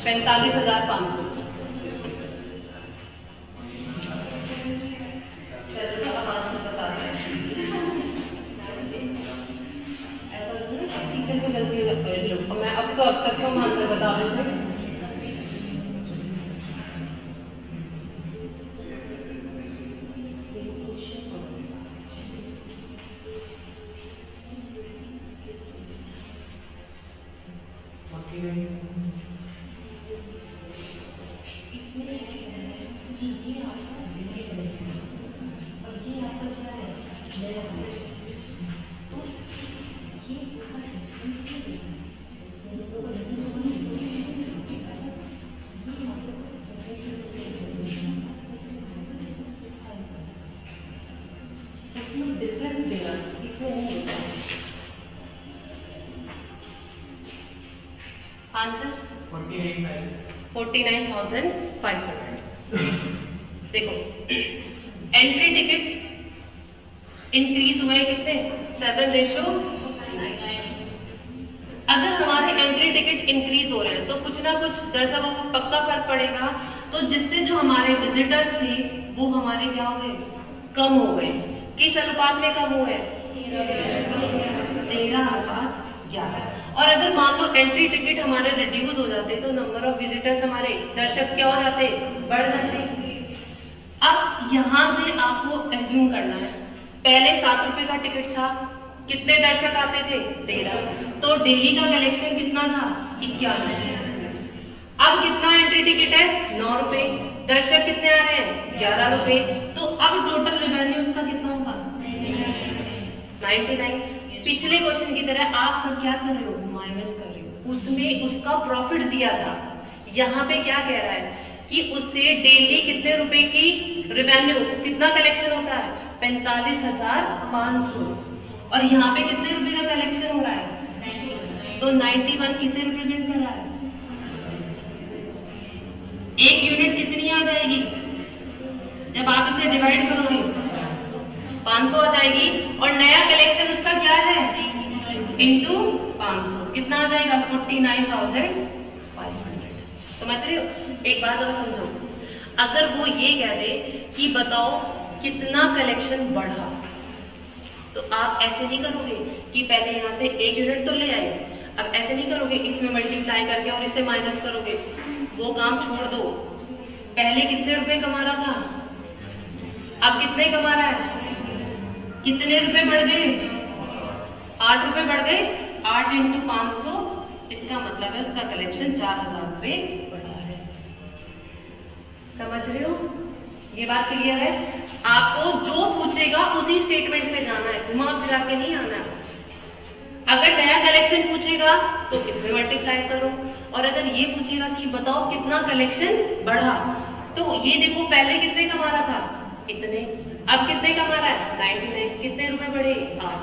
45,500। चलो अब आंसर बता दें। ऐसा नहीं है टीचर को गलती लो, मैं अब तक हम आंसर बता देते हैं। डिफरेंस देना इसमें नहीं होता। आंसर 49,500। देखो एंट्री टिकट इंक्रीज हुए कितने 7:9। अगर हमारे एंट्री टिकट इंक्रीज हो रहे हैं तो कुछ ना कुछ दर्शकों को पक्का फर्क पड़ेगा, तो जिससे जो हमारे विजिटर्स थे वो हमारे क्या हो गए, कम हो गए। किस अनुपात में कम हुए, 13:11। और अगर मान लो एंट्री टिकट हमारे रिड्यूस हो जाते तो नंबर ऑफ विजिटर्स हमारे दर्शक क्या हो जाते, बढ़ जाते। अब यहाँ से आपको एज्यूम करना है, पहले 7 रुपए का टिकट था, कितने दर्शक आते थे 13, तो डेली का कलेक्शन कितना था 91। अब कितना एंट्री टिकट है 9 रुपए, दर्शक कितने आ रहे हैं 11 रुपए, तो अब टोटल रेवेन्यू उसका कितना होगा 99। पिछले क्वेश्चन की तरह आप सब क्या कर रहे हो, माइनस कर रहे हो, उसमें उसका प्रॉफिट दिया था। यहाँ पे क्या कह रहा है कि उससे डेली कितने रुपए की रेवेन्यू, कितना कलेक्शन होता है 45,500, और यहाँ पे कितने रुपए का कलेक्शन हो रहा है, तो 91 किसे रिप्रेजेंट कर रहा है, एक यूनिट कितनी आ जाएगी, जब आप इसे डिवाइड करोगे 500 आ जाएगी, और नया कलेक्शन उसका क्या है इंटू 500 कितना आ जाएगा 49,500। समझ रहे हो। एक बात और समझो, अगर वो ये कह दे कि बताओ कितना कलेक्शन बढ़ा, तो आप ऐसे नहीं करोगे कि पहले यहाँ से एक यूनिट तो ले आए, अब ऐसे नहीं करोगे इसमें मल्टीप्लाई करके और इसे माइनस करोगे, वो काम छोड़ दो। पहले कितने रुपए कमा रहा था, अब कितने कमा रहा है, कितने रुपए बढ़ गए 8 रुपए बढ़ गए, 8 इंटू 500, इसका मतलब है उसका कलेक्शन 4,000 रुपए बढ़ा है। समझ रहे हो, ये बात क्लियर है। आपको जो पूछेगा उसी स्टेटमेंट पे जाना है, घुमा फिरा के नहीं आना है। अगर नया कलेक्शन पूछेगा तो इसमें मल्टीप्लाई करो, और अगर ये पूछेगा कि बताओ कितना कलेक्शन बढ़ा, तो ये देखो पहले कितने कमा रहा था इतने, अब कितने कमा रहा है 99, कितने रुपए बढ़े 8,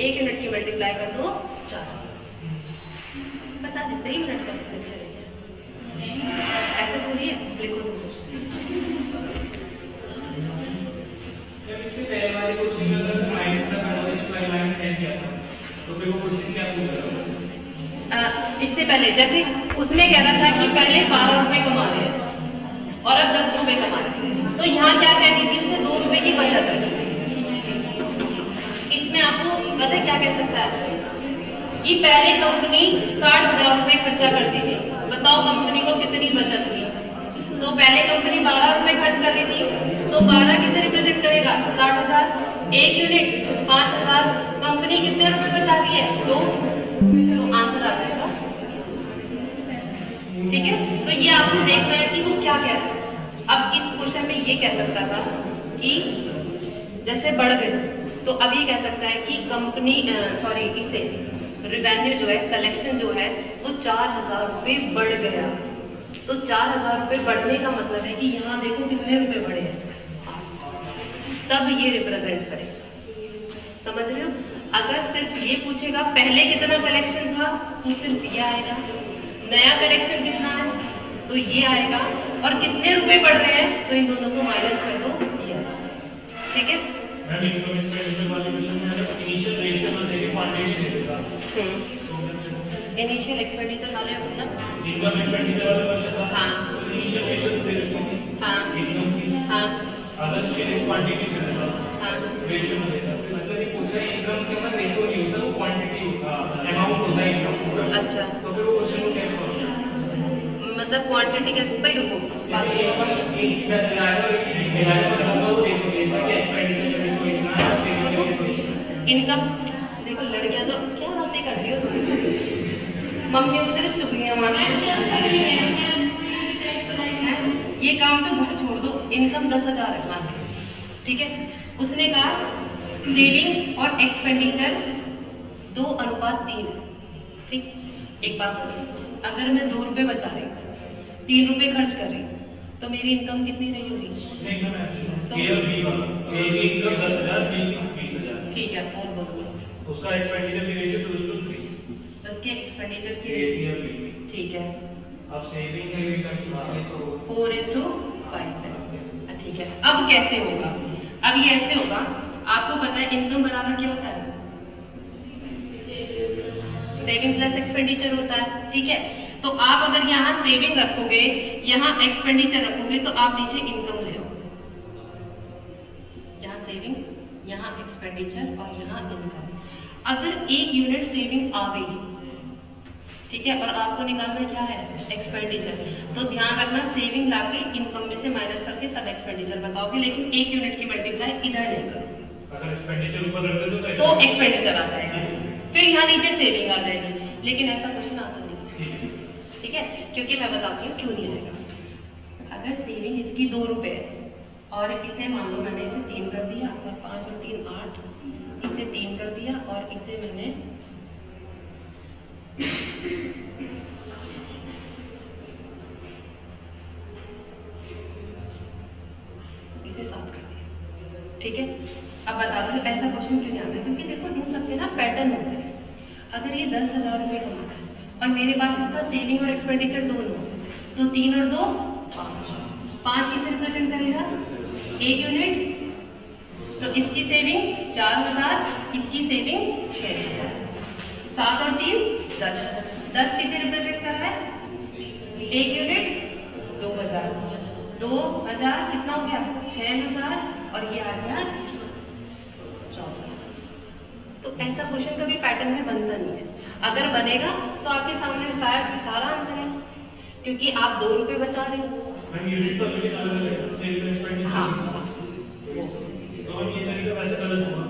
एक यूनिट की मल्टीप्लाई कर दो 4,000। बस आज इतने ही मिनट का ऐसे थोड़ी है, लिखो तुम। इससे पहले वाले क्वेश्चन में अगर माइनस का करोगे तो माइनस 10 किया था, तो फिर वो क्वेश्चन क्या पूछ रहा है, इससे पहले जैसे उसमें कह रहा था कि पहले 12 रुपए कमा रहे हैं और अब 10 रुपए कमा रहे हैं, तो यहाँ क्या कह दी थी उसे 2 रुपए की बचत है। इसमें आपको पता है क्या कह सकता है कि पहले कंपनी 60,000 रुपए खर्चा करती थी, बताओ कंपनी को कितनी बचत हुई, तो पहले कंपनी 12 रुपए खर्च कर रही थी, तो 12 किसे रिप्रेजेंट करेगा 60,000, एक यूनिट 5,000, कंपनी कितने रुपए बचा रही है 2, तो आंसर आ जाएगा। ठीक है, तो ये आपको देखना है कि वो क्या कह रहा है। अब इस क्वेश्चन में ये कह सकता था कि जैसे बढ़ गए, तो अब ये कह सकता है कि कंपनी इसे रेवेन्यू जो है, कलेक्शन जो है वो 4,000 रुपए बढ़ गया, तो 4,000 रुपए बढ़ने का मतलब है कि यहाँ देखो कितने रुपए बढ़े हैं, तब ये रिप्रेजेंट करे। समझ रहे हो। अगर सिर्फ ये पूछेगा पहले कितना कलेक्शन था तो सिर्फ ये आएगा, नया कलेक्शन कितना है तो ये आएगा, और कितने रुपए बढ़ रहे हैं तो इन दोनों को माइनस कर दो, ये आएगा। ठीक है, मैम इनकम वाले क्वेश्चन में अगर इनिशियल रेशियो ना देके क्वांटिटी दे देगा, इनिशियल एक्सपेंडिचर वाले मतलब इनकम एक्सपेंडिचर वाला क्वेश्चन था। हाँ। इनिशियल रेशियो दे रखी थी हाँ इनकम की। हाँ अगर उसके लिए क्वांटिटी दे देता हाँ रेशियो में देता, मतलब ये पूछ रहा है इनकम के ऊपर रेशियो नहीं होता, वो क्वांटिटी अमाउंट होता है इनकम पूरा। अच्छा, तो फिर वो क्वेश्चन को कैसे करोगे? मतलब क्वांटिटी कैसे भाई रुको जैसे ये अपन एक पैसे आएगा और एक रिलायंस में होगा, वो रेशियो देता है कि एक्सपेंडिचर रेशियो इतना है, रेशियो इतना। इनकम। देखो लड़कियां तो क्या बातें कर रही हो तुम, मम्मी को तेरे चुगलियां मारती ये काम तो भूल छोड़ दो। इनकम 10,000 है मान लो, ठीक है। उसने कहा सेविंग और एक्सपेंडिचर 2:3, ठीक। एक बात सुनो, अगर मैं 2 रुपए बचा रही हूँ, 3 रुपए खर्च कर रही हूँ, तो मेरी इनकम कितनी रही होगी? नहीं ना ऐसे ए और बी का ए इनकम 10,000, बी 20,000, ठीक है। और बोलो उसका एक्सपेंडिचर की रेशियो 2:3, उसके एक्सपेंडिचर की ए बी और बी। ठीक है। अब सेविंग है इनकम की 4:5 है, ठीक है। अब कैसे होगा? अब ये ऐसे होगा, आपको पता है इनकम बराबर क्या होता है? सेविंग प्लस एक्सपेंडिचर होता है, ठीक है। तो आप अगर यहाँ सेविंग रखोगे, यहाँ एक्सपेंडिचर रखोगे, तो आप नीचे इनकम ले आओ। यहाँ सेविंग, यहाँ एक्सपेंडिचर और यहाँ इनकम। अगर 1 यूनिट सेविंग आ गई, ठीक है, और आपको निकालना क्या है? एक्सपेंडिचर। तो ध्यान रखना, सेविंग लाके इनकम में से माइनस करके तब एक्सपेंडिचर बताओगे, लेकिन 1 यूनिट की मल्टीप्लाई इधर नहीं करो। अगर एक्सपेंडिचर ऊपर रख दे तो एक्सपेंडिचर आ जाएगा, फिर यहाँ नीचे सेविंग आ जाएगी। लेकिन ऐसा क्वेश्चन आता नहीं, ठीक है। क्योंकि मैं बताती हूँ क्यों नहीं आएगा। अगर सेविंग इसकी 2 रुपए है और इसे मान लो मैंने इसे 3 कर दिया, और 5 और 3 8, इसे 3 कर दिया और इसे मैंने इसे 7 कर दिया, ठीक है। अब बता दो ऐसा क्वेश्चन क्यों नहीं आता? क्योंकि देखो इन सबके ना पैटर्न होते हैं। अगर ये 10,000 रुपए कमाता है और मेरे पास इसका सेविंग और एक्सपेंडिचर दोनों, तो 3 और 2 5। 5 किसे रिप्रेजेंट करेगा? 1 यूनिट। तो इसकी सेविंग 4,000, इसकी सेविंग 6,000। 7 और 3 10। 10 किसे रिप्रेजेंट कर रहा है? 1 यूनिट 2,000। 2,000 कितना हो गया? 6,000, और ये आ गया 14,000। तो ऐसा क्वेश्चन कभी पैटर्न में बनता नहीं है। अगर बनेगा तो आपके सामने सारा आंसर है, क्योंकि आप 2 रुपए बचा रहे हो। मैम यूनिट तो लेकिन अलग है, सेविंग एक्सपेंडिचर। हाँ। तो ये तरीका वैसे गलत होगा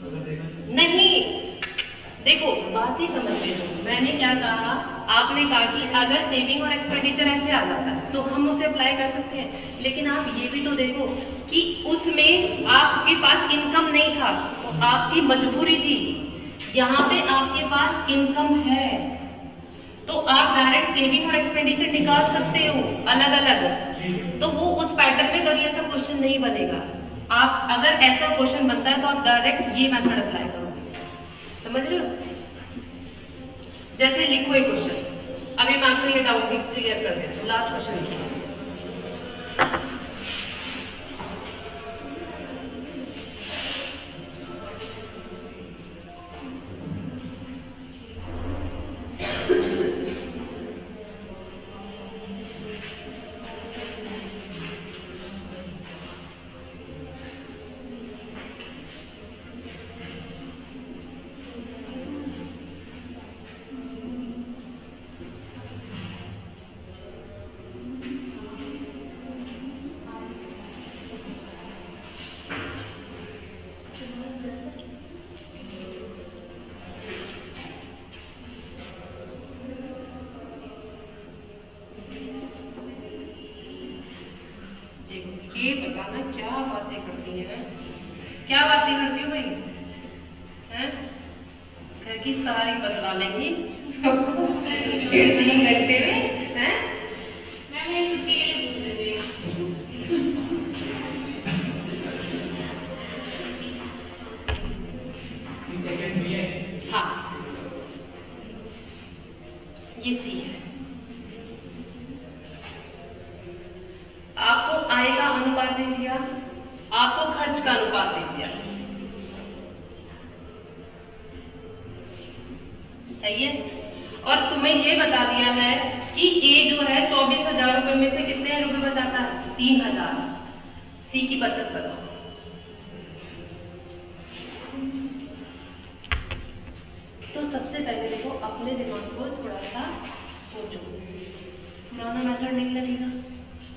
अगर देखा। नहीं, देखो बात ही समझ रहे हो। मैंने क्या कहा? आपने कहा कि अगर सेविंग और एक्सपेंडिचर ऐसे आ जाता है तो हम उसे अप्लाई कर सकते हैं, लेकिन आप ये भी तो देखो कि उसमें आपके पास इनकम नहीं था, तो आपकी मजबूरी थी। यहाँ पे आपके पास इनकम है, तो आप डायरेक्ट सेविंग और एक्सपेंडिचर निकाल सकते हो अलग अलग। तो वो उस पैटर्न में कभी ऐसा क्वेश्चन नहीं बनेगा। आप अगर ऐसा क्वेश्चन बनता है तो आप डायरेक्ट ये मेथड अप्लाई करोगे, समझ रहे हो? जैसे लिखो एक क्वेश्चन, अभी मैं आपको ये डाउट भी क्लियर कर देता हूँ। लास्ट क्वेश्चन लिखिए। ये बताना क्या बातें करती हैं, क्या बातें करती हो भाई? हैं? कह कि सारी बतला लेंगी 3 घंटे में, हैं? सेकंड भी है। हाँ, ये सी है। आपको आय का अनुपात दे दिया, आपको खर्च का अनुपात दे दिया, सही है। और तुम्हें ये बता दिया है कि ए जो है 24,000 रुपए में से कितने रुपए बचाता है? 3,000। सी की बचत बताओ। तो सबसे पहले देखो अपने दिमाग को थोड़ा सा सोचो, पुराना मेथड नहीं लगेगा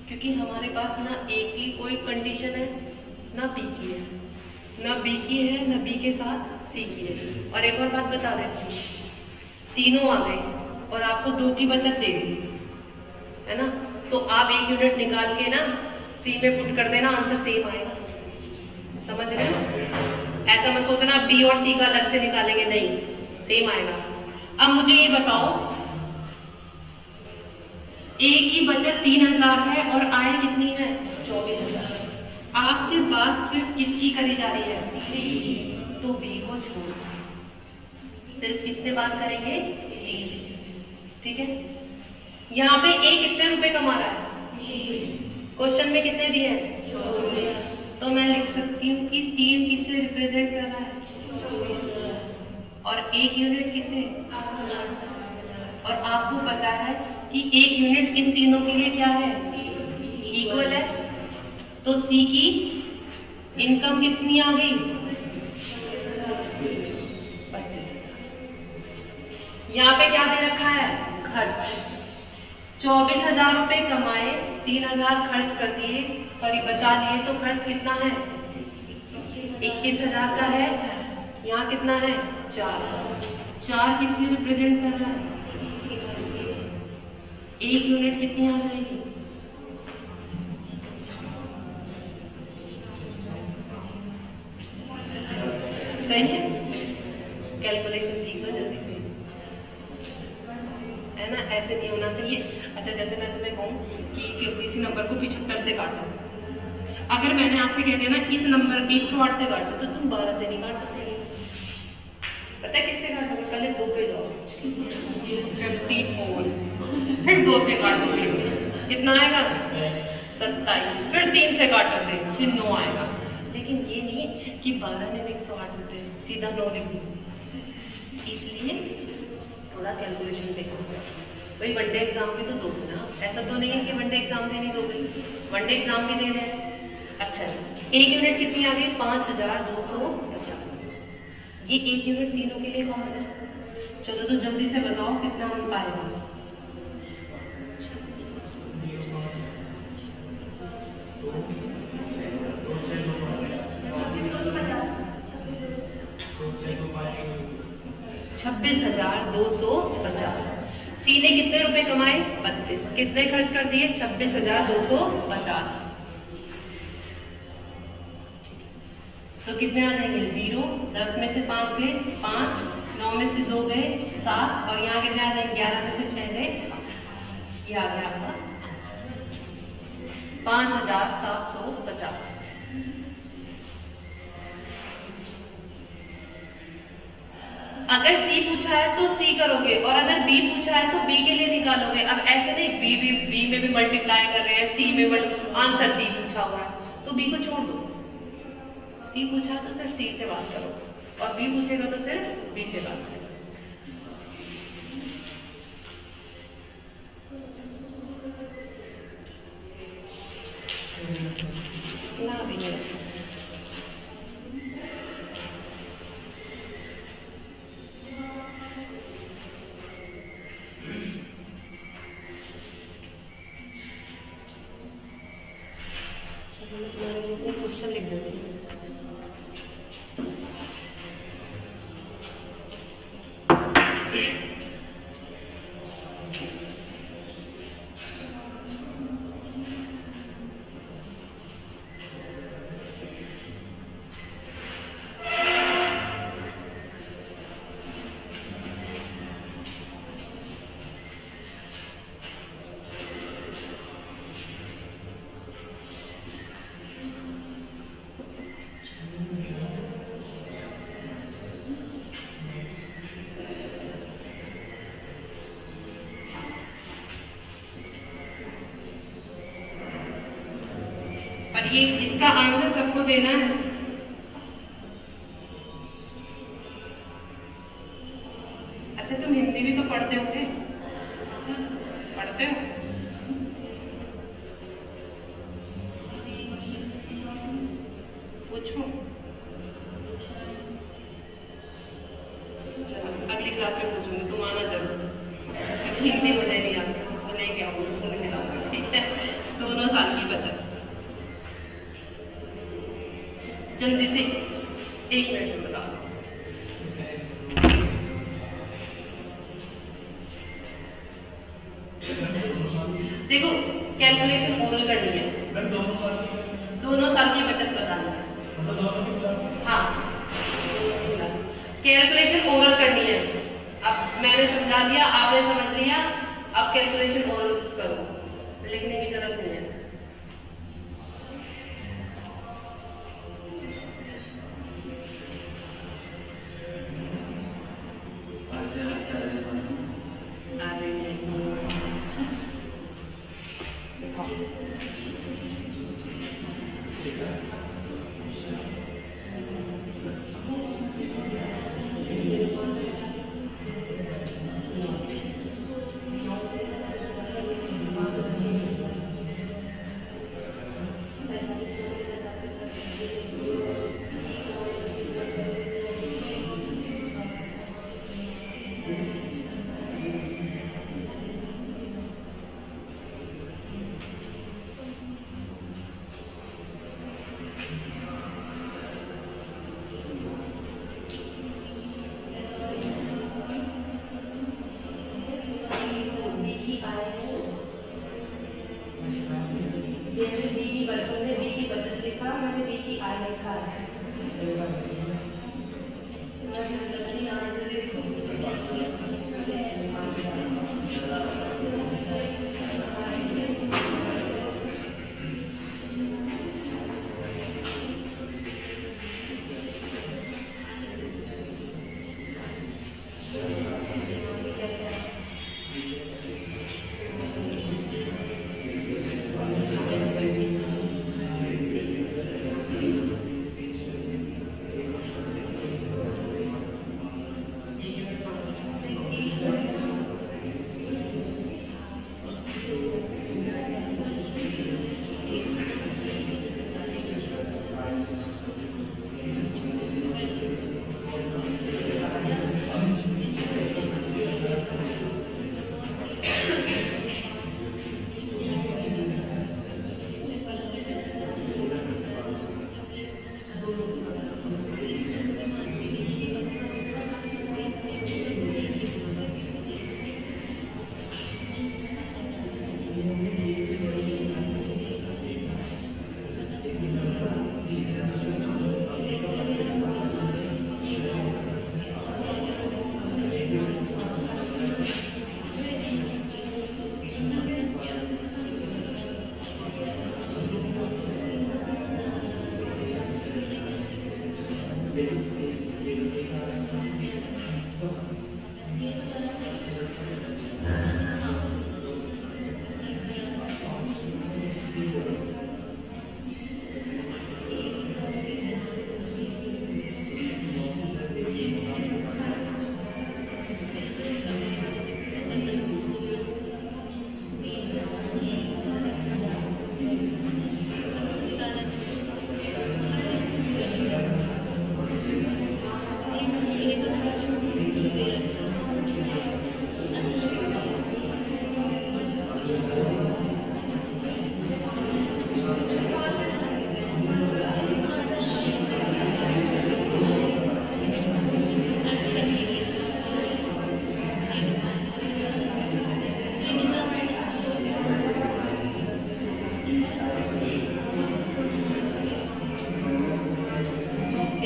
क्योंकि हमारे पास ना ए की कोई कंडीशन है ना बी की है, ना बी की है ना बी के साथ सी की है। और एक और बात बता देती हूँ, तीनों आ गए और आपको 2 की बचत दे दी है ना, तो आप 1 यूनिट निकाल के ना सी में पुट कर देना, आंसर सेम आएगा। समझ रहे हो? ऐसा मत सोचना बी और सी का अलग से निकालेंगे, नहीं, सेम आएगा। अब मुझे ये बताओ, ए की बचत 3,000 है और आय कितनी है? 24,000। आपसे बात सिर्फ किसकी करी जा रही है? सी। तो बी को छोड़, सिर्फ किससे बात करेंगे? सी से। ठीक है, यहाँ पे ए कितने रुपए कमा रहा है? क्वेश्चन में कितने दिए हैं? तो मैं लिख सकती हूँ कि 3 किसे रिप्रेजेंट कर रहा है? और 1 यूनिट किसे? और आपको पता है कि 1 यूनिट इन तीनों के लिए क्या है? इक्वल है। तो सी की इनकम कितनी आ गई? 25,000। यहाँ पे क्या दे रखा है? खर्च। 24,000 रुपए कमाए, 3,000 खर्च कर दिए, सॉरी बचा लिए, तो खर्च कितना है? 21,000 का है। यहाँ कितना है? 4 किससे रिप्रेजेंट कर रहा है? 1 यूनिट कितनी आ जाएगी? सही है? कैलकुलेशन सीख लो जल्दी से, है ना? ऐसे नहीं होना चाहिए। अच्छा, जैसे मैं तुम्हें कहूँ कि किसी नंबर को 75 से काटो, अगर मैंने आपसे कह दिया ना इस नंबर 108 से काटो, तो तुम 12 से नहीं काट सकते। पता है किससे काटोगे? पहले 2 पे जाओ, 54, फिर 2 से काटोगे, कितना आएगा? 27, फिर 3 से काटोगे, फिर 9 आएगा। लेकिन ये नहीं कि 12 में 108 होते हैं, सीधा 9 लिख दो। इसलिए थोड़ा कैलकुलेशन देखो। भाई वनडे एग्जाम भी तो दोगे ना, ऐसा तो नहीं है कि वनडे एग्जाम भी नहीं दोगे, वनडे एग्जाम भी दे रहे हैं। अच्छा, 1 यूनिट कितनी आ गई? 5,250। ये 1 यूनिट तीनों के लिए कॉमन है। चलो तो जल्दी से बताओ कितना हम पाएगा? 26,250। सी ने कितने रुपए कमाए? 32। कितने खर्च कर दिए? 26,250। तो कितने आ जाएंगे? 0। 10 में से 5 गए 5, 9 में से 2 गए 7, और यहाँ कितने आ जाएंगे? 11 में से 6 गए, ये आ गया आपका 5,750। अगर सी पूछा है तो सी करोगे, और अगर बी पूछा है तो बी के लिए निकालोगे। अब ऐसे नहीं, बी में भी मल्टीप्लाई कर रहे हैं, सी में आंसर सी पूछा हुआ है तो बी को छोड़ दो। सी पूछा तो सिर्फ सी से बात करो, और बी पूछेगा तो सिर्फ बी से बात करो। ना भी नहीं। क्वेश्चन लिख देती हूँ। और ये इसका आंसर सबको देना है। अच्छा, तुम हिंदी भी तो पढ़ते होंगे। सकते हो? पूछूं? चलो अगली क्लास में पूछूंगी, तुम आना जरूर। हिंदी मुझे नहीं आती तो लेके आओ, स्कूल में लाऊंगा, ठीक है? 2 साल की बचत। जल्दी से 1 मिनट में बताओ। देखो कैलकुलेशन ओरल करनी है, मैम 2 साल की बचत बताना है। हाँ कैलकुलेशन ओरल करनी है। अब मैंने समझा दिया, आपने समझ लिया, अब कैलकुलेशन ओरल करो, लिखने की जरूरत नहीं है। अरे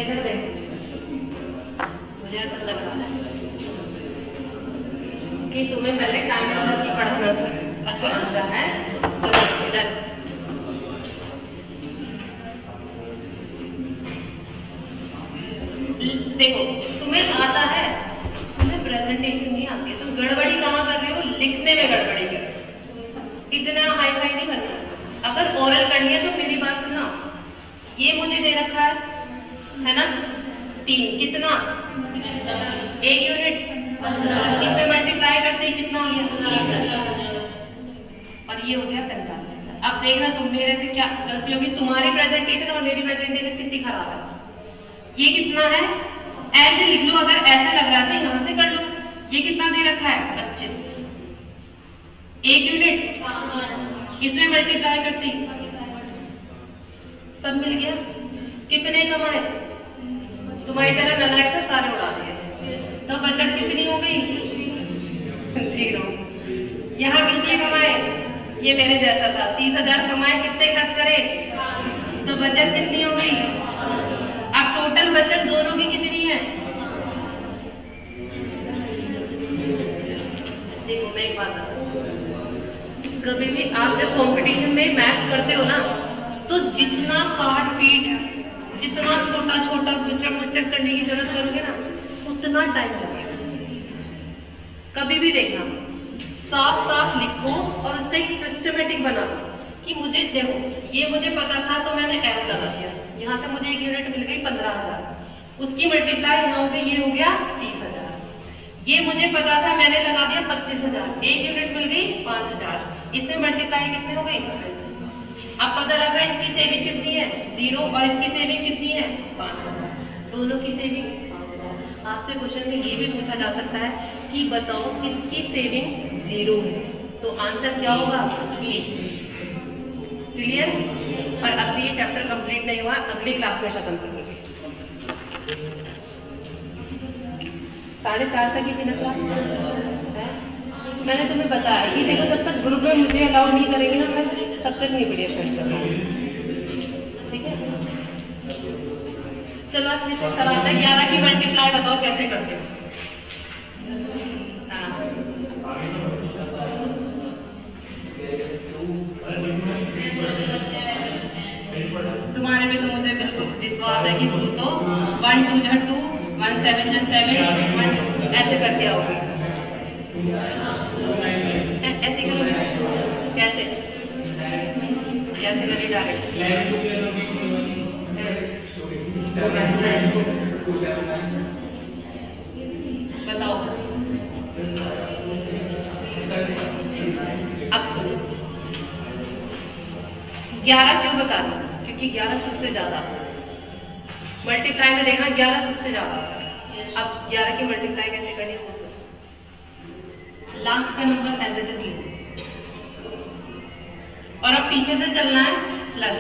इधर देखो, मुझे ऐसा लग रहा है कि तुम्हें पहले टाइम टेबल की पढ़ाना था, आसान सा है। चलो इधर देखो, तुम्हें आता है, तुम्हें प्रेजेंटेशन नहीं आती है, तुम गड़बड़ी कहाँ कर रहे हो? लिखने में गड़बड़ी कर रहे हो। इतना हाई फाई नहीं करना। अगर ओरल करनी है तो मेरी बात सुनना, ये मुझे दे रखा है ना, 3 कितना 1 यूनिट, इसमें मल्टीप्लाई करते ही कितना हो गया ये हो गया 45। अब देखना तुम मेरे से क्या गलती होगी, तुम्हारी प्रेजेंटेशन और मेरी प्रेजेंटेशन कितनी खराब है। ये कितना है, ऐसे लिख लो, अगर ऐसे लग रहा है तो यहाँ से कर लो। ये कितना दे रखा है 25, 1 यूनिट, इसमें मल्टीप्लाई करती, सब मिल गया। कितने कमाए, तुम्हारी तरह नलायक तो सारे उड़ा दिए, तो बचत कितनी हो गई 0। यहाँ कितने कमाए, ये मेरे जैसा था, 30,000 कमाए, कितने खर्च करे, तो बचत कितनी हो गई। अब टोटल बचत दोनों की कितनी है, देखो मैं एक बात बताऊं, कभी भी आप जब कंपटीशन में मैथ्स करते हो ना, तो जितना काट पीट, जितना छोटा छोटा गुच्चर मुच्चर करने की जरूरत करोगे ना, उतना टाइम लगेगा। कभी भी देखना, साफ साफ लिखो और उसका एक सिस्टमेटिक बना दो कि मुझे देखो, ये मुझे पता था तो मैंने ऐड लगा दिया, यहाँ से मुझे 1 यूनिट मिल गई 15,000, उसकी मल्टीप्लाई यहाँ हो गई, ये हो गया 30,000। ये मुझे पता था, मैंने लगा दिया 25,000, 1 यूनिट मिल गई 5,000, इसमें मल्टीप्लाई कितने हो गई। अब पता लगा इसकी सेविंग कितनी है 0 और इसकी सेविंग कितनी है 5,000, दोनों की सेविंग 5,000। आपसे क्वेश्चन में ये भी पूछा जा सकता है कि बताओ इसकी सेविंग 0 है, तो आंसर क्या होगा B। क्लियर। पर अब ये चैप्टर कंप्लीट नहीं हुआ, अगली क्लास में खत्म करेंगे। 4:30 तक ही थी ना क्लास, मैंने तुम्हें बताया कि देखो जब तक ग्रुप में मुझे अलाउ नहीं करेंगे ना, मैं तब तक नहीं पीडीएफ सेंड करूँगी, ठीक है। चलो अच्छे से सर आता है, 11 की मल्टीप्लाई बताओ कैसे करते हो। तुम्हारे में तो मुझे बिल्कुल विश्वास है कि तुम तो 1 2 जा 2 1 7 जा 7 1 ऐसे करके आओगे। ऐसे करोगे कैसे, कैसे करें डायरेक्ट, बताओ। अब सुनो, 11 क्यों बता रही, क्योंकि 11 सबसे ज्यादा मल्टीप्लाई में देखना, 11 सबसे ज्यादा। अब 11 की मल्टीप्लाई कैसे करनी है वो सुनो। लास्ट का नंबर एज इट इज लो और अब पीछे से चलना है प्लस,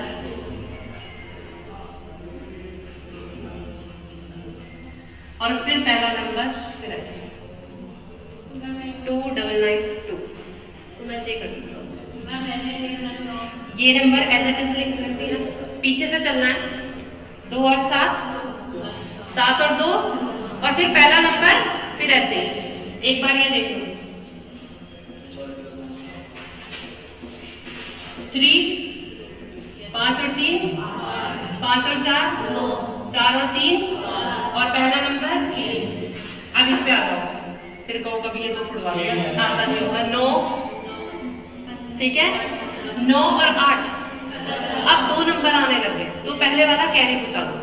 और फिर पहला नंबर फिर ऐसे 2992, तो मैं ऐसे करती हूँ, ये नंबर एज इट इज लिख सकती है, पीछे से चलना है 2 और 7, 7 और 2, और फिर पहला नंबर फिर ऐसे। एक बार ये देखो 3, 5 और 3, 5 और 4, 4 और 3, और पहला नंबर। अब इस पे आ जाओ, फिर कहो कभी ये तो छुड़वा दिया, आता नहीं होगा। 9, ठीक है, 9 और 8, अब 2 नंबर आने लगे, तो पहले वाला कैरी पूछा दो,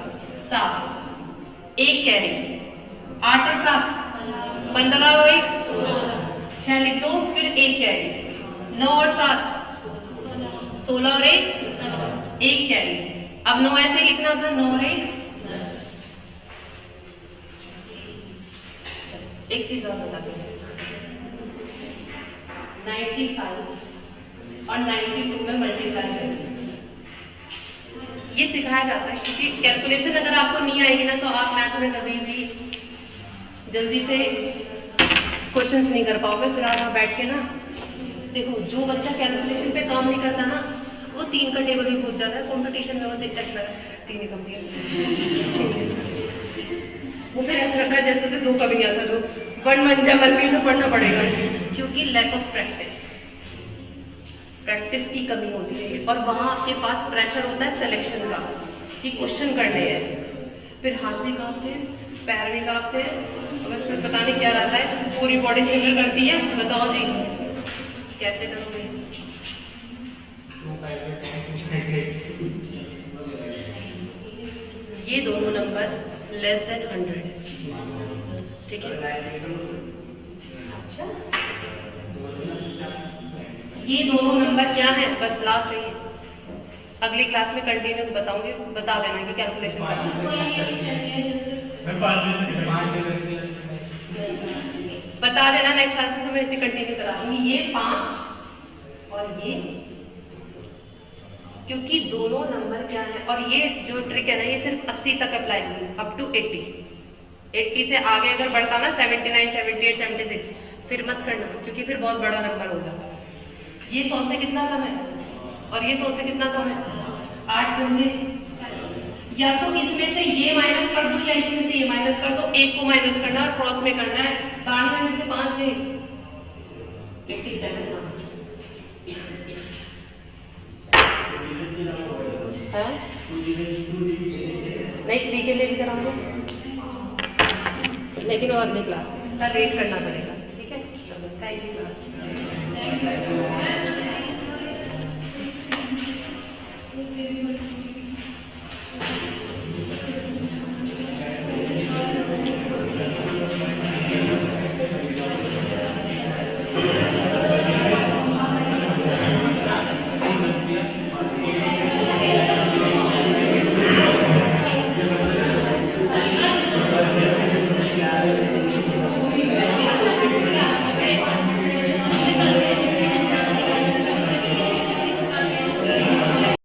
7, 1 कैरी, 8 और 7 15 और 1 6 लिख दो, फिर 1 कैरी, 9 और 7 16 और 1 कैरी। अब 9 ऐसे लिखना था, 9 और 1। एक चीज और बता दूं, 95 और 92 में मल्टीप्लाई करें, ये सिखाया जाता है, क्योंकि कैलकुलेशन अगर आपको नहीं आएगी ना, तो आप मैथ्स में कभी भी जल्दी से क्वेश्चंस नहीं कर पाओगे। फिर आप बैठ के ना देखो, जो बच्चा कैलकुलेशन पे काम नहीं करता ना, वो 3 का टेबल भी पूछ जाता है कंपटीशन में, वो देखता है 3 ही कम दिया, वो फिर ऐसा लगता है जैसे 2 का भी नहीं आता, तो 1 मंजा मल्टी से पढ़ना पड़ेगा, क्योंकि लैक ऑफ प्रैक्टिस की कमी होती है, और वहां आपके पास प्रेशर होता है सिलेक्शन का कि क्वेश्चन करने हैं, फिर हाथ भी कांपते हैं, पैर भी कांपते हैं, और बस फिर पता नहीं क्या रहता है, तो पूरी बॉडी शिवर करती है। बताओ जी कैसे करोगे। ये दोनों नंबर लेस देन 100, ठीक है। अच्छा ये दोनों नंबर क्या है, बस लास्ट है ये। अगली क्लास में कंटिन्यू बताऊंगी, बता देना कि कैलकुलेशन करना मैं 5 मिनट बता देना। नेक्स्ट क्लास में तो मैं इसे कंटिन्यू करा दूंगी। ये 5 और ये, क्योंकि दोनों नंबर क्या है, और ये जो ट्रिक है ना ये सिर्फ 80 तक अप्लाई होगी, अप टू 80 से आगे अगर बढ़ता ना 79, 78, 76 फिर मत करना, क्योंकि फिर बहुत बड़ा नंबर हो जाता है। ये 100 से कितना कम है और ये 100 से कितना कम है, 8 करेंगे। या तो इसमें से ये माइनस कर दो या इसमें से ये माइनस कर दो, एक को माइनस करना और क्रॉस में करना है। 92 में से 5 गए 87 है? नहीं 3 के लिए भी कराऊंगा, लेकिन वो अगली क्लास में, कल वेट करना पड़ेगा।